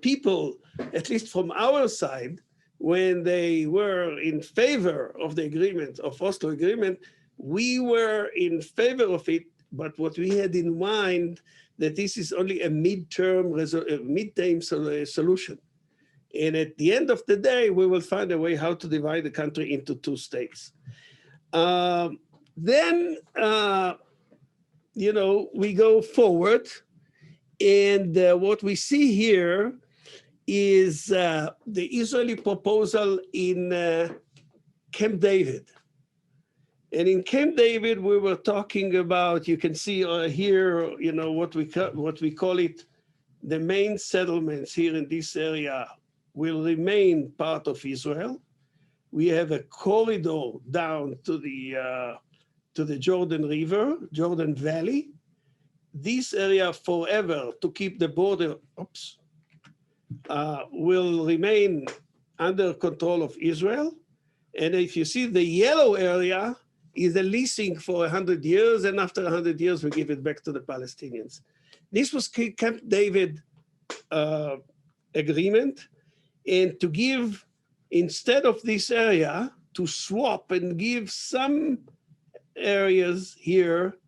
People, at least from our side, when they were in favor of the agreement, of Oslo Agreement, we were in favor of it, but what we had in mind that this is only a midterm solution. And at the end of the day, we will find a way how to divide the country into two states. Then, we go forward. And what we see here is the Israeli proposal in Camp David. And in Camp David, we were talking about, you can see here, what we call it, the main settlements here in this area will remain part of Israel. We have a corridor down to the Jordan River, Jordan Valley. This area forever, to keep the border, will remain under control of Israel. And if you see the yellow area is a leasing for 100 years, and after 100 years, we give it back to the Palestinians. This was Camp David agreement, and to give, instead of this area, to swap and give some areas here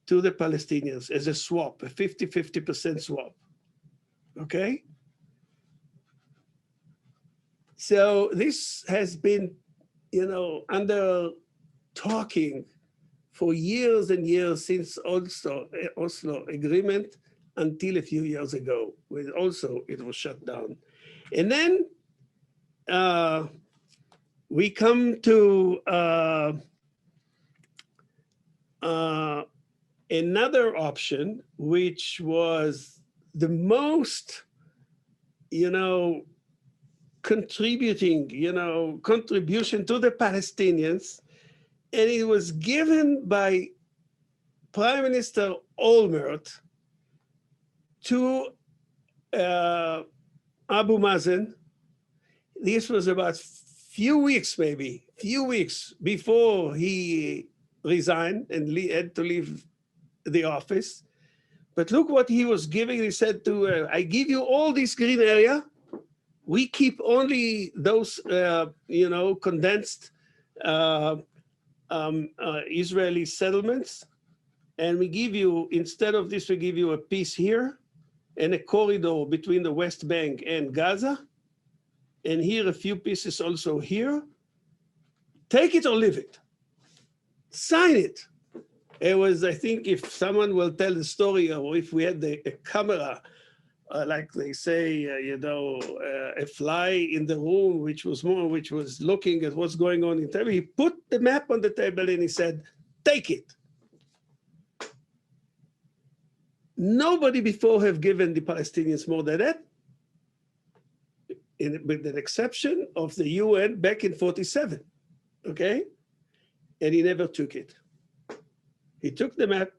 to the Palestinians as a swap, a 50-50% swap, okay? So this has been, under talking for years and years since Oslo agreement until a few years ago, when also it was shut down. And then we come to another option, which was the most, contribution to the Palestinians. And it was given by Prime Minister Olmert to Abu Mazen. This was about few weeks before he resigned and had to leave the office. But look what he was giving. He said I give you all this green area. We keep only those, condensed Israeli settlements. And we give you, instead of this, we give you a piece here and a corridor between the West Bank and Gaza. And here a few pieces also here. Take it or leave it. Sign it. It was, I think, if someone will tell the story, or if we had a camera, like they say, a fly in the room, which was looking at what's going on in the table. He put the map on the table and he said, take it. Nobody before have given the Palestinians more than that, with the exception of the UN back in 47, okay? And he never took it. He took the map,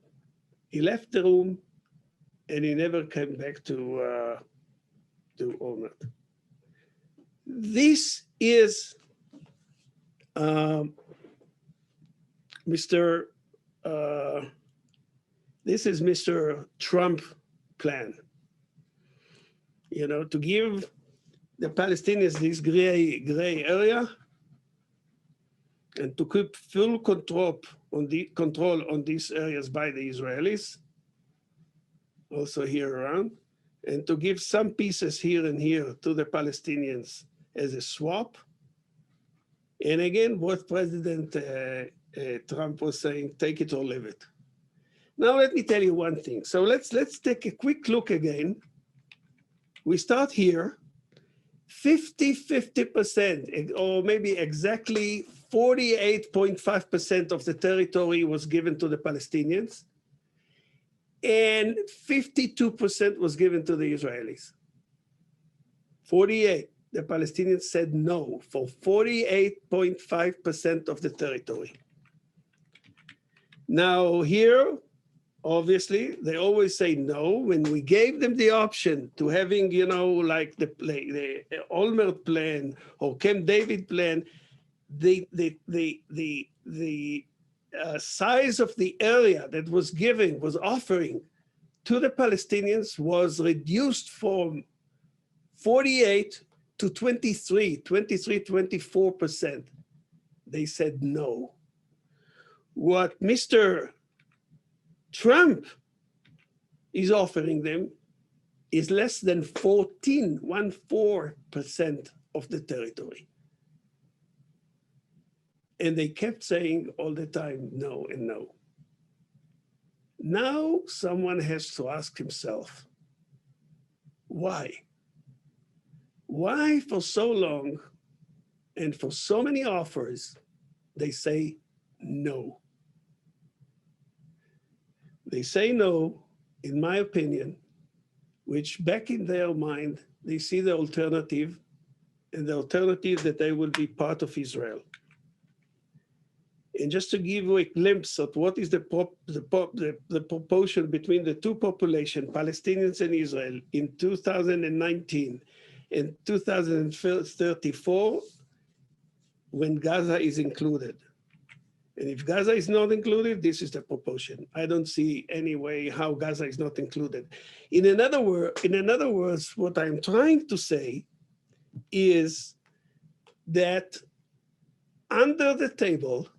he left the room, and he never came back to Olmert. This is Mr. Trump plan, to give the Palestinians this gray area and to keep full control on these areas by the Israelis, also here around, and to give some pieces here and here to the Palestinians as a swap. And again, what President Trump was saying, take it or leave it. Now, let me tell you one thing. So let's take a quick look again. We start here. 50%, or maybe exactly 48.5% of the territory was given to the Palestinians, and 52% was given to the Israelis. 48. The Palestinians said no for 48.5% of the territory. Now here, obviously, they always say no. When we gave them the option to having, like the Olmert plan or Camp David plan, the size of the area that was offering to the Palestinians was reduced from 48 to 24%. They said no. What Mr. Trump is offering them is less than 14% of the territory. And they kept saying all the time, no and no. Now someone has to ask himself, why? Why for so long and for so many offers, they say no? They say no, in my opinion, which back in their mind, they see the alternative, and the alternative that they will be part of Israel. And just to give you a glimpse of what is the proportion between the two populations, Palestinians and Israel, in 2019 and 2034, when Gaza is included. And if Gaza is not included, this is the proportion. I don't see any way how Gaza is not included. In other words, what I'm trying to say is that under the table,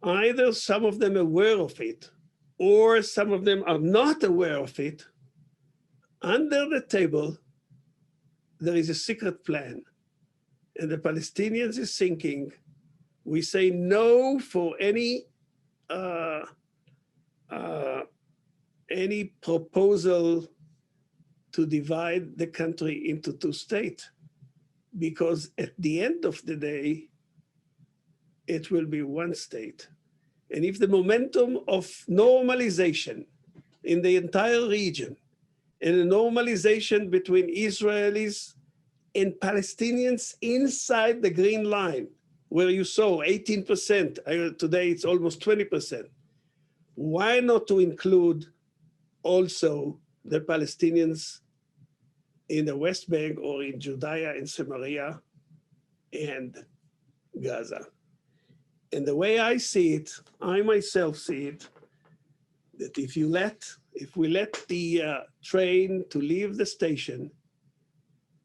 either some of them are aware of it, or some of them are not aware of it. Under the table, there is a secret plan. And the Palestinians is thinking, we say no for any proposal to divide the country into two states, because at the end of the day, it will be one state. And if the momentum of normalization in the entire region and a normalization between Israelis and Palestinians inside the green line, where you saw 18%, today it's almost 20%, why not to include also the Palestinians in the West Bank or in Judea and Samaria and Gaza? And the way I see it, I myself see it, that if we let the train to leave the station,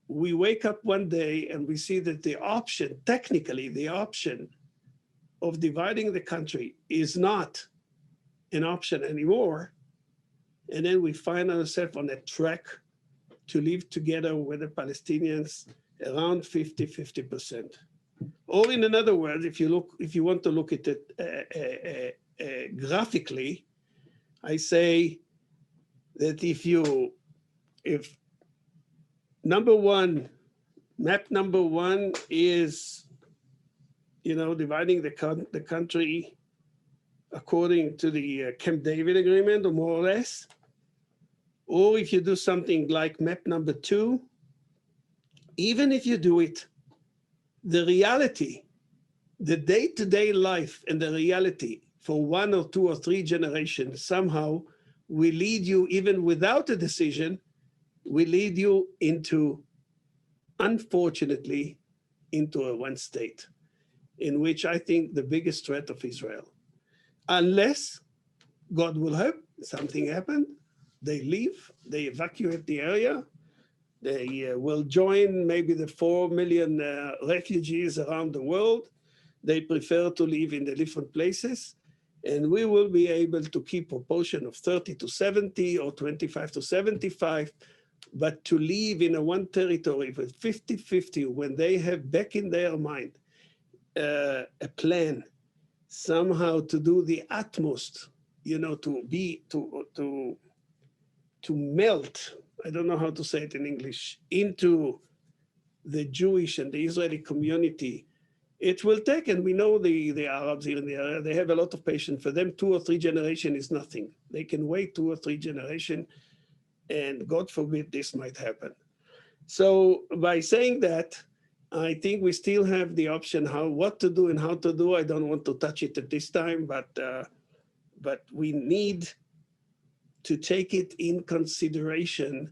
we wake up one day and we see that the option, technically the option of dividing the country is not an option anymore. And then we find ourselves on a track to live together with the Palestinians around 50%. Or in other words, if you want to look at it graphically, I say that if map number one is, dividing the country according to the Camp David agreement, or more or less, or if you do something like map number two, even if you do it, the reality, the day-to-day life and the reality for 1 or 2 or 3 generations somehow will lead you, even without a decision, will lead you into, unfortunately, into a one state, in which I think the biggest threat of Israel. Unless, God will help, something happened, they leave, they evacuate the area, they will join maybe the 4 million refugees around the world. They prefer to live in the different places. And we will be able to keep proportion of 30 to 70 or 25 to 75. But to live in a one territory with 50-50, when they have back in their mind a plan somehow to do the utmost, to melt, I don't know how to say it in English, into the Jewish and the Israeli community, it will take, and we know the Arabs here in the area, they have a lot of patience. For them, 2 or 3 generations is nothing. They can wait 2 or 3 generations, and God forbid this might happen. So by saying that, I think we still have the option what to do and how to do. I don't want to touch it at this time, but we need to take it in consideration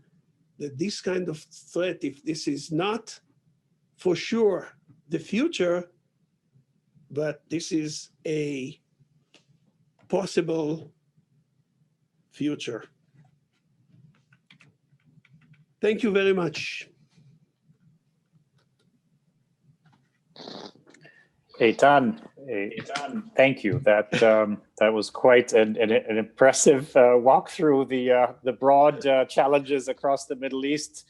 that this kind of threat, if this is not for sure the future, but this is a possible future. Thank you very much. Eitan, thank you. That was quite an impressive walk through the broad challenges across the Middle East,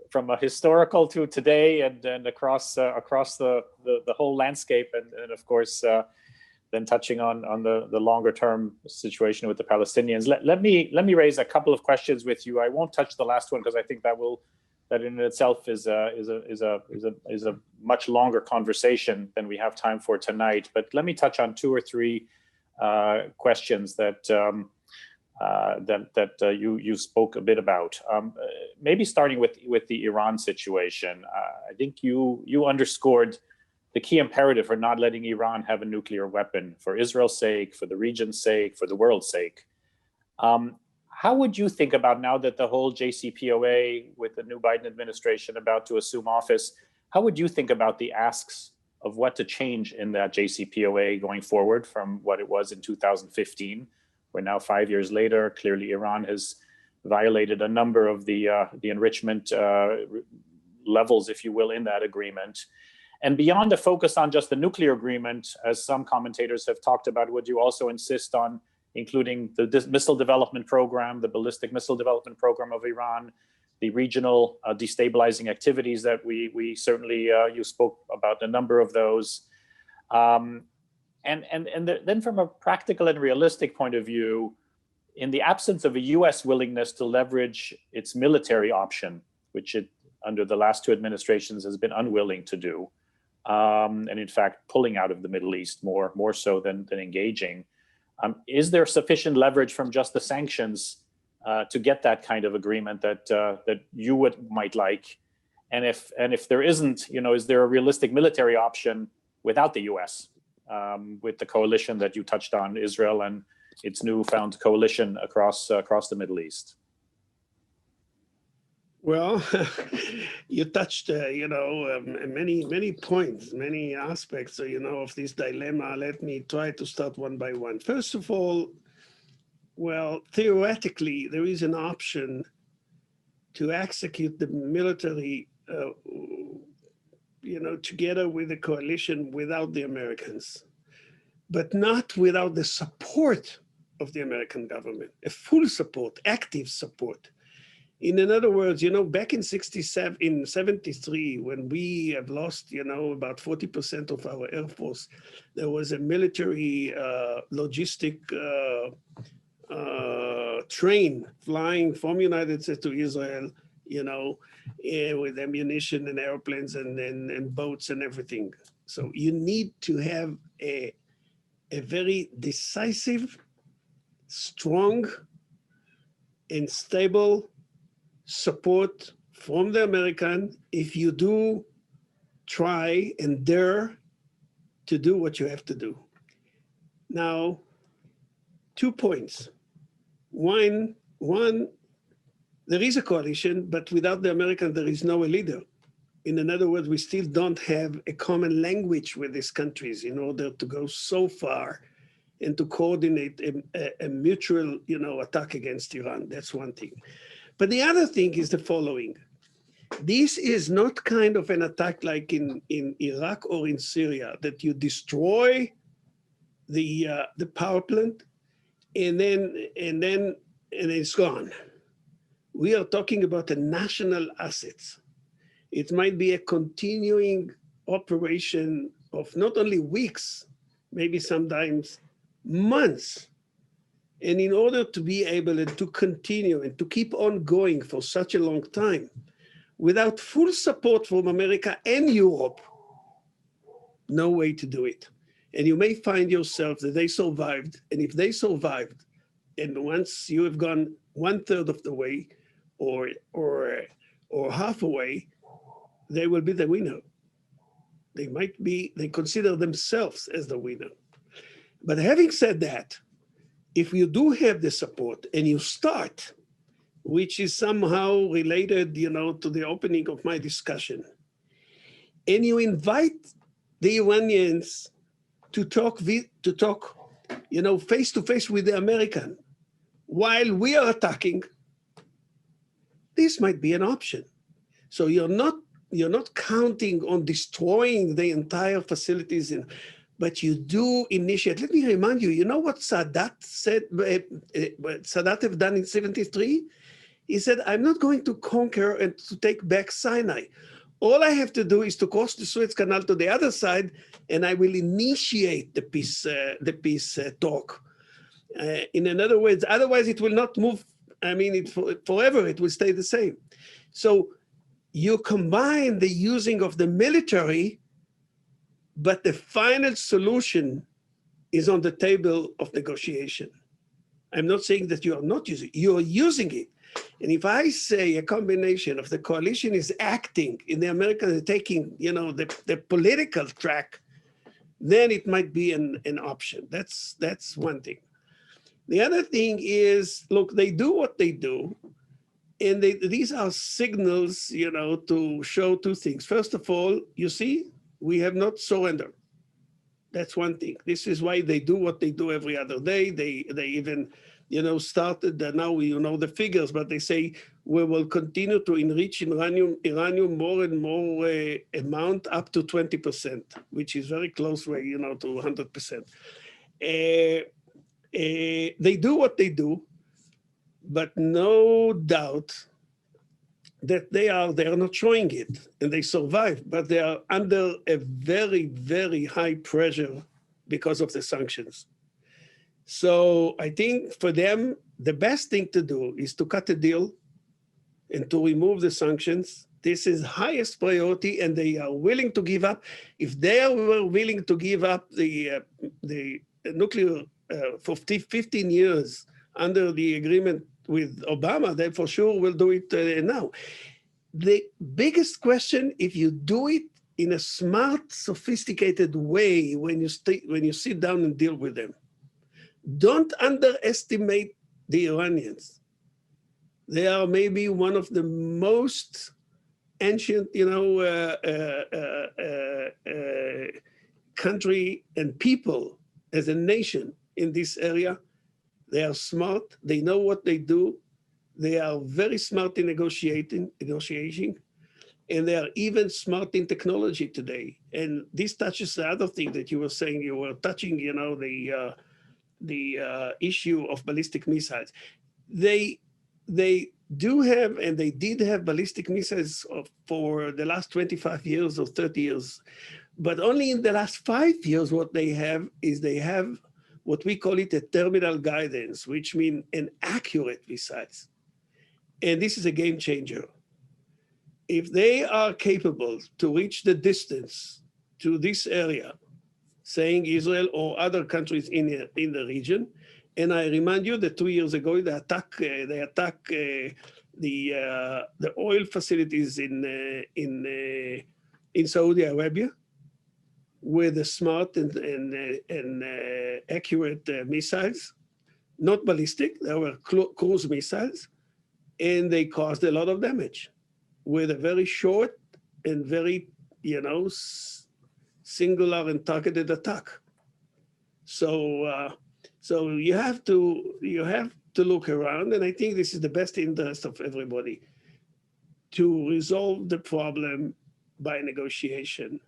from a historical to today, and across the whole landscape, and of course then touching on the longer term situation with the Palestinians. Let me raise a couple of questions with you. I won't touch the last one because I think that in itself is a much longer conversation than we have time for tonight. But let me touch on two or three questions that you spoke a bit about. Maybe starting with the Iran situation. I think you underscored the key imperative for not letting Iran have a nuclear weapon, for Israel's sake, for the region's sake, for the world's sake. How would you think about, now that the whole JCPOA, with the new Biden administration about to assume office, how would you think about the asks of what to change in that JCPOA going forward from what it was in 2015? We're now 5 years later. Clearly, Iran has violated a number of the enrichment levels, if you will, in that agreement. And beyond the focus on just the nuclear agreement, as some commentators have talked about, would you also insist on including the missile development program, the ballistic missile development program of Iran, the regional destabilizing activities that we certainly, you spoke about a number of those. Then from a practical and realistic point of view, in the absence of a US willingness to leverage its military option, which it under the last two administrations has been unwilling to do, and in fact pulling out of the Middle East more so than engaging, is there sufficient leverage from just the sanctions to get that kind of agreement that you might like? And if there isn't, is there a realistic military option without the US, with the coalition that you touched on, Israel and its newfound coalition across the Middle East? Well, you touched, many points, many aspects, of this dilemma. Let me try to start one by one. First of all, well, theoretically, there is an option to execute the military, together with the coalition without the Americans, but not without the support of the American government, a full support, active support. In other words, back in 73, when we have lost, about 40% of our Air Force, there was a military logistic train flying from United States to Israel, with ammunition and airplanes and boats and everything. So you need to have a very decisive, strong, and stable support from the American if you do try and dare to do what you have to do. Now, 2 points. One, there is a coalition, but without the Americans, there is no leader. In other words, we still don't have a common language with these countries in order to go so far and to coordinate a mutual, attack against Iran. That's one thing. But the other thing is the following. This is not kind of an attack like in Iraq or in Syria, that you destroy the power plant and then it's gone. We are talking about a national assets. It might be a continuing operation of not only weeks, maybe sometimes months. And in order to be able to continue and to keep on going for such a long time, without full support from America and Europe, no way to do it. And you may find yourself that they survived. And if they survived, and once you have gone 1/3 of the way or half away, they will be the winner. They consider themselves as the winner. But having said that, if you do have the support and you start, which is somehow related, to the opening of my discussion, and you invite the Iranians to talk face to face with the American while we are attacking, this might be an option. So you're not counting on destroying the entire facilities, but you do initiate. Let me remind you, you know what Sadat said, what Sadat have done in 73? He said, I'm not going to conquer and to take back Sinai. All I have to do is to cross the Suez Canal to the other side, and I will initiate the peace talk. In other words, otherwise it will not move. I mean, forever it will stay the same. So you combine the using of the military, but the final solution is on the table of negotiation. I'm not saying that you are not using it, you are using it. And if I say a combination of the coalition is acting in the Americans taking, the political track, then it might be an option. That's one thing. The other thing is, look, they do what they do. And these are signals, to show two things. First of all, you see, we have not surrendered. That's one thing. This is why they do what they do every other day. They even, started, now we know the figures, but they say we will continue to enrich uranium more and more amount up to 20%, which is very close way, to 100%. They do what they do, but no doubt that they are not showing it, and they survive, but they are under a very, very high pressure because of the sanctions. So I think for them, the best thing to do is to cut the deal and to remove the sanctions. This is highest priority, and they are willing to give up. If they were willing to give up the nuclear for 15 years under the agreement with Obama, they for sure will do it now. The biggest question, if you do it in a smart, sophisticated way, when you sit down and deal with them, don't underestimate the Iranians. They are maybe one of the most ancient, country and people as a nation in this area. They are smart. They know what they do. They are very smart in negotiating, and they are even smart in technology today. And this touches the other thing that you were saying. You were touching, the issue of ballistic missiles. They do have, and they did have ballistic missiles for the last 25 years or 30 years. But only in the last 5 years, what they have is they have what we call it a terminal guidance, which means an accurate missiles. And this is a game changer. If they are capable to reach the distance to this area, saying Israel or other countries in the region, and I remind you that 2 years ago they attacked the oil facilities in Saudi Arabia with the smart and accurate missiles, not ballistic, they were cruise missiles, and they caused a lot of damage with a very short and very, singular and targeted attack. So you have to look around, and I think this is the best interest of everybody to resolve the problem by negotiation,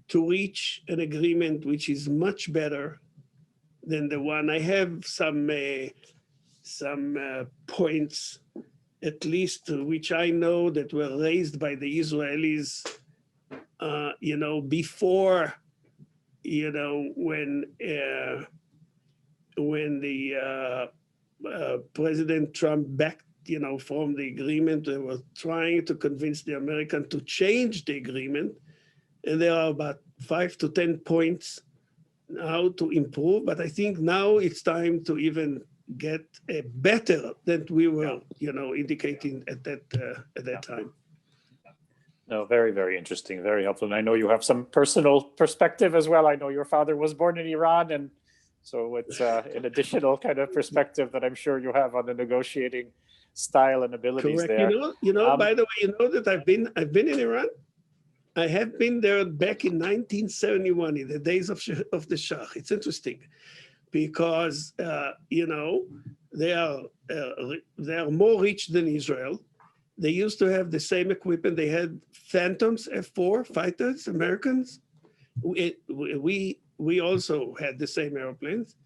to reach an agreement which is much better than the one. I have some points, at least, which I know that were raised by the Israelis, before, when the President Trump backed, from the agreement. They were trying to convince the Americans to change the agreement. And there are about 5 to 10 points how to improve. But I think now it's time to even get better than we were, indicating at that time. No, very, very interesting, very helpful. And I know you have some personal perspective as well. I know your father was born in Iran, and so it's an additional kind of perspective that I'm sure you have on the negotiating style and abilities. Correct. There. By the way, that I've been in Iran. I have been there back in 1971, in the days of the Shah. It's interesting because they are more rich than Israel. They used to have the same equipment. They had Phantoms F4 fighters, Americans. We also had the same airplanes,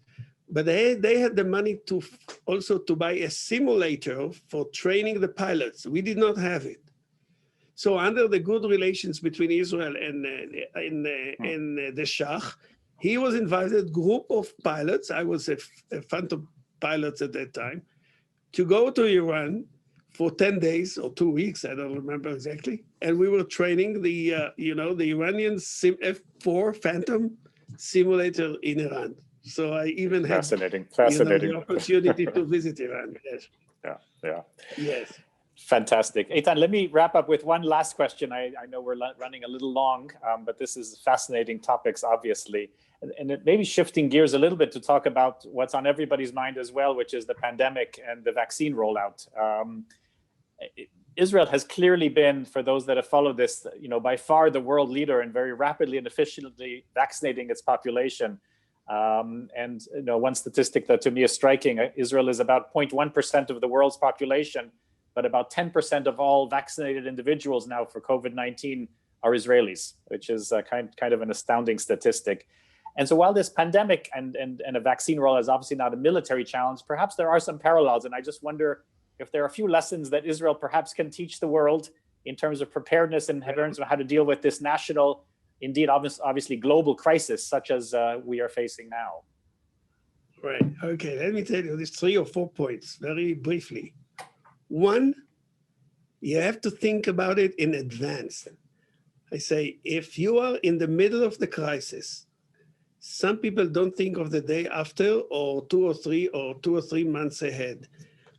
but they had the money to also to buy a simulator for training the pilots. We did not have it. So under the good relations between Israel and the Shah, he was invited group of pilots. I was a Phantom pilot at that time, to go to Iran for 10 days or 2 weeks, I don't remember exactly. And we were training the Iranian F4 Phantom simulator in Iran. So I even had Fascinating. the opportunity to visit Iran. Yes. Yeah. Yes. Fantastic. Eitan, let me wrap up with one last question. I know we're running a little long, but this is fascinating topics, obviously. And it maybe shifting gears a little bit to talk about what's on everybody's mind as well, which is the pandemic and the vaccine rollout. Israel has clearly been, for those that have followed this, by far the world leader in very rapidly and efficiently vaccinating its population. And one statistic that to me is striking, Israel is about 0.1% of the world's population, but about 10% of all vaccinated individuals now for COVID-19 are Israelis, which is kind of an astounding statistic. And so while this pandemic and a vaccine rollout is obviously not a military challenge, perhaps there are some parallels. And I just wonder if there are a few lessons that Israel perhaps can teach the world in terms of preparedness and in terms of how to deal with this national, indeed, obviously global crisis such as we are facing now. Right. Okay. Let me tell you these 3 or 4 points very briefly. One, you have to think about it in advance. I say, if you are in the middle of the crisis, some people don't think of the day after or 2 or 3 months ahead.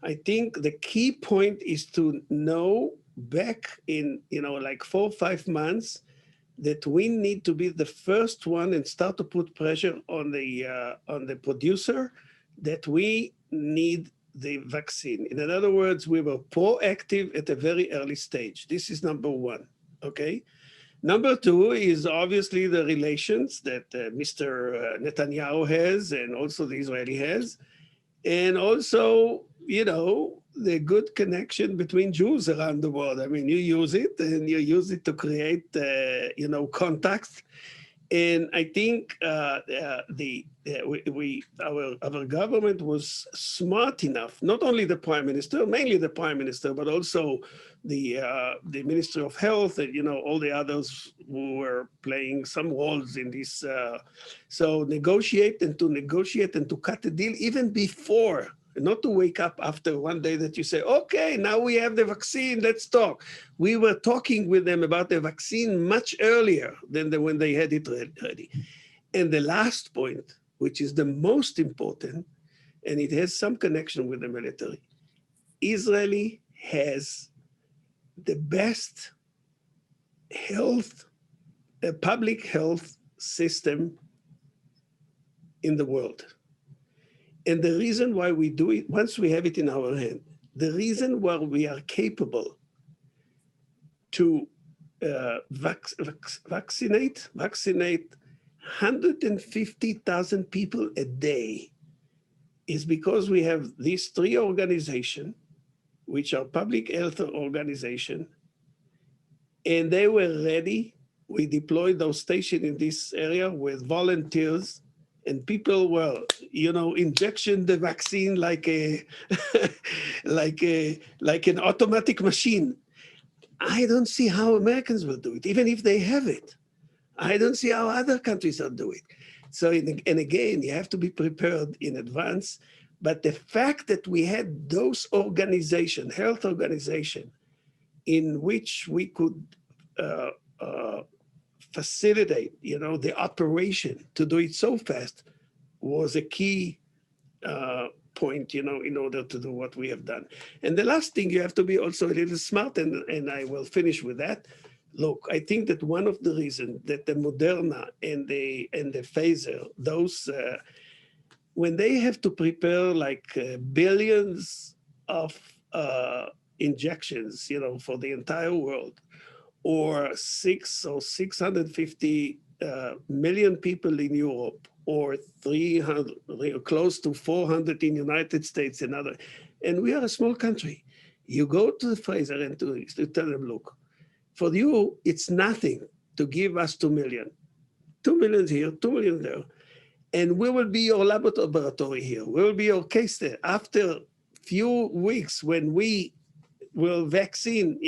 I think the key point is to know back in, like 4 or 5 months that we need to be the first one and start to put pressure on the producer that we need the vaccine. In other words, we were proactive at a very early stage. This is number one, okay? Number two is obviously the relations that Mr. Netanyahu has and also the Israeli has. And also, the good connection between Jews around the world. I mean, you use it and you use it to create, contacts. And I think our government was smart enough, not only the prime minister, mainly the prime minister, but also the Ministry of Health and, all the others who were playing some roles in this. So negotiate and to cut the deal even before, not to wake up after one day that you say, okay, now we have the vaccine, let's talk. We were talking with them about the vaccine much earlier than when they had it ready. And the last point, which is the most important, and it has some connection with the military, Israel has the best public health system in the world. And the reason why we do it, once we have it in our hand, the reason why we are capable to vaccinate 150,000 people a day is because we have these 3 organizations, which are public health organizations, and they were ready. We deployed those stations in this area with volunteers, and people were, injection the vaccine like an automatic machine. I don't see how Americans will do it, even if they have it. I don't see how other countries are doing it. So, and again, you have to be prepared in advance. But the fact that we had those organizations, health organizations, in which we could facilitate, the operation to do it so fast was a key point, in order to do what we have done. And the last thing, you have to be also a little smart, and I will finish with that. Look, I think that one of the reasons that the Moderna and the Pfizer, those, when they have to prepare like billions of injections, for the entire world, or 650 million people in Europe, or 300, close to 400 in United States and we are a small country. You go to the Fraser and to tell them, look, for you, it's nothing to give us 2 million. 2 million here, 2 million there. And we will be your laboratory here. We will be your case there. After few weeks, when we will vaccine,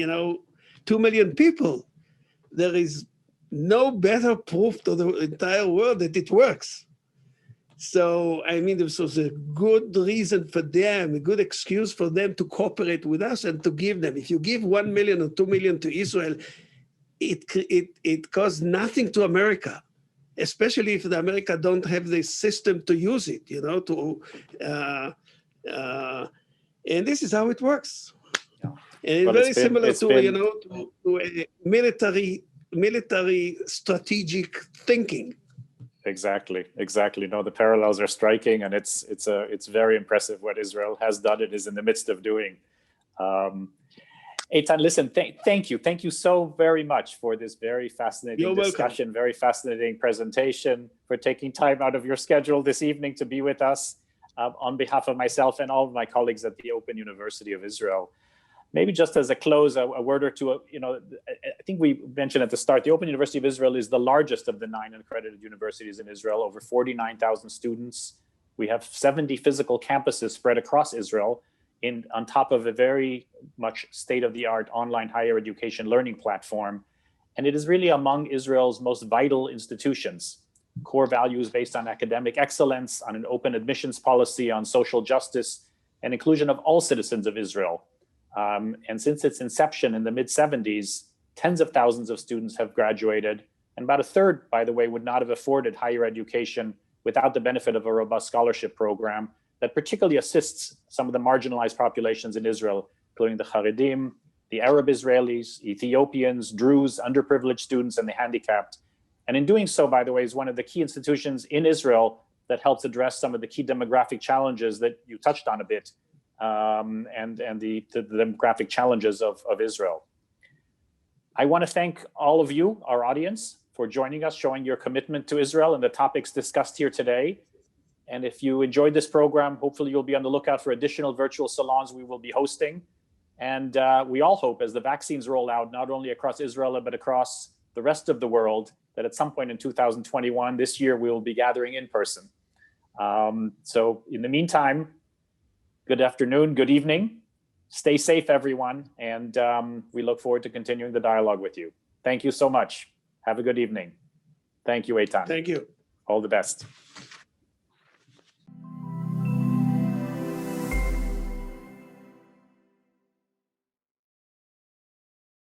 2 million people, there is no better proof to the entire world that it works. So, I mean, this was a good reason for them, a good excuse for them to cooperate with us and to give them. If you give 1 million or 2 million to Israel, it costs nothing to America, especially if the America don't have the system to use it, and this is how it works. Yeah. And well, very similar to a military strategic thinking. Exactly. No, the parallels are striking, and it's very impressive what Israel has done and is in the midst of doing. Eitan, listen, thank you so very much for this very fascinating discussion, welcome. Very fascinating presentation, for taking time out of your schedule this evening to be with us on behalf of myself and all of my colleagues at the Open University of Israel. Maybe just as a close, a word or two, I think we mentioned at the start, the Open University of Israel is the largest of the 9 accredited universities in Israel, over 49,000 students. We have 70 physical campuses spread across Israel on top of a very much state-of-the-art online higher education learning platform. And it is really among Israel's most vital institutions. Core values based on academic excellence, on an open admissions policy, on social justice, and inclusion of all citizens of Israel. And since its inception in the mid-70s, tens of thousands of students have graduated, and about a third, by the way, would not have afforded higher education without the benefit of a robust scholarship program that particularly assists some of the marginalized populations in Israel, including the Haredim, the Arab Israelis, Ethiopians, Druze, underprivileged students, and the handicapped. And in doing so, by the way, is one of the key institutions in Israel that helps address some of the key demographic challenges that you touched on a bit, and the demographic challenges of Israel. I want to thank all of you, our audience, for joining us, showing your commitment to Israel and the topics discussed here today. And if you enjoyed this program, hopefully you'll be on the lookout for additional virtual salons we will be hosting. And we all hope, as the vaccines roll out, not only across Israel, but across the rest of the world, that at some point in 2021, this year, we will be gathering in person. So in the meantime, good afternoon, good evening. Stay safe, everyone. And we look forward to continuing the dialogue with you. Thank you so much. Have a good evening. Thank you, Eitan. Thank you. All the best.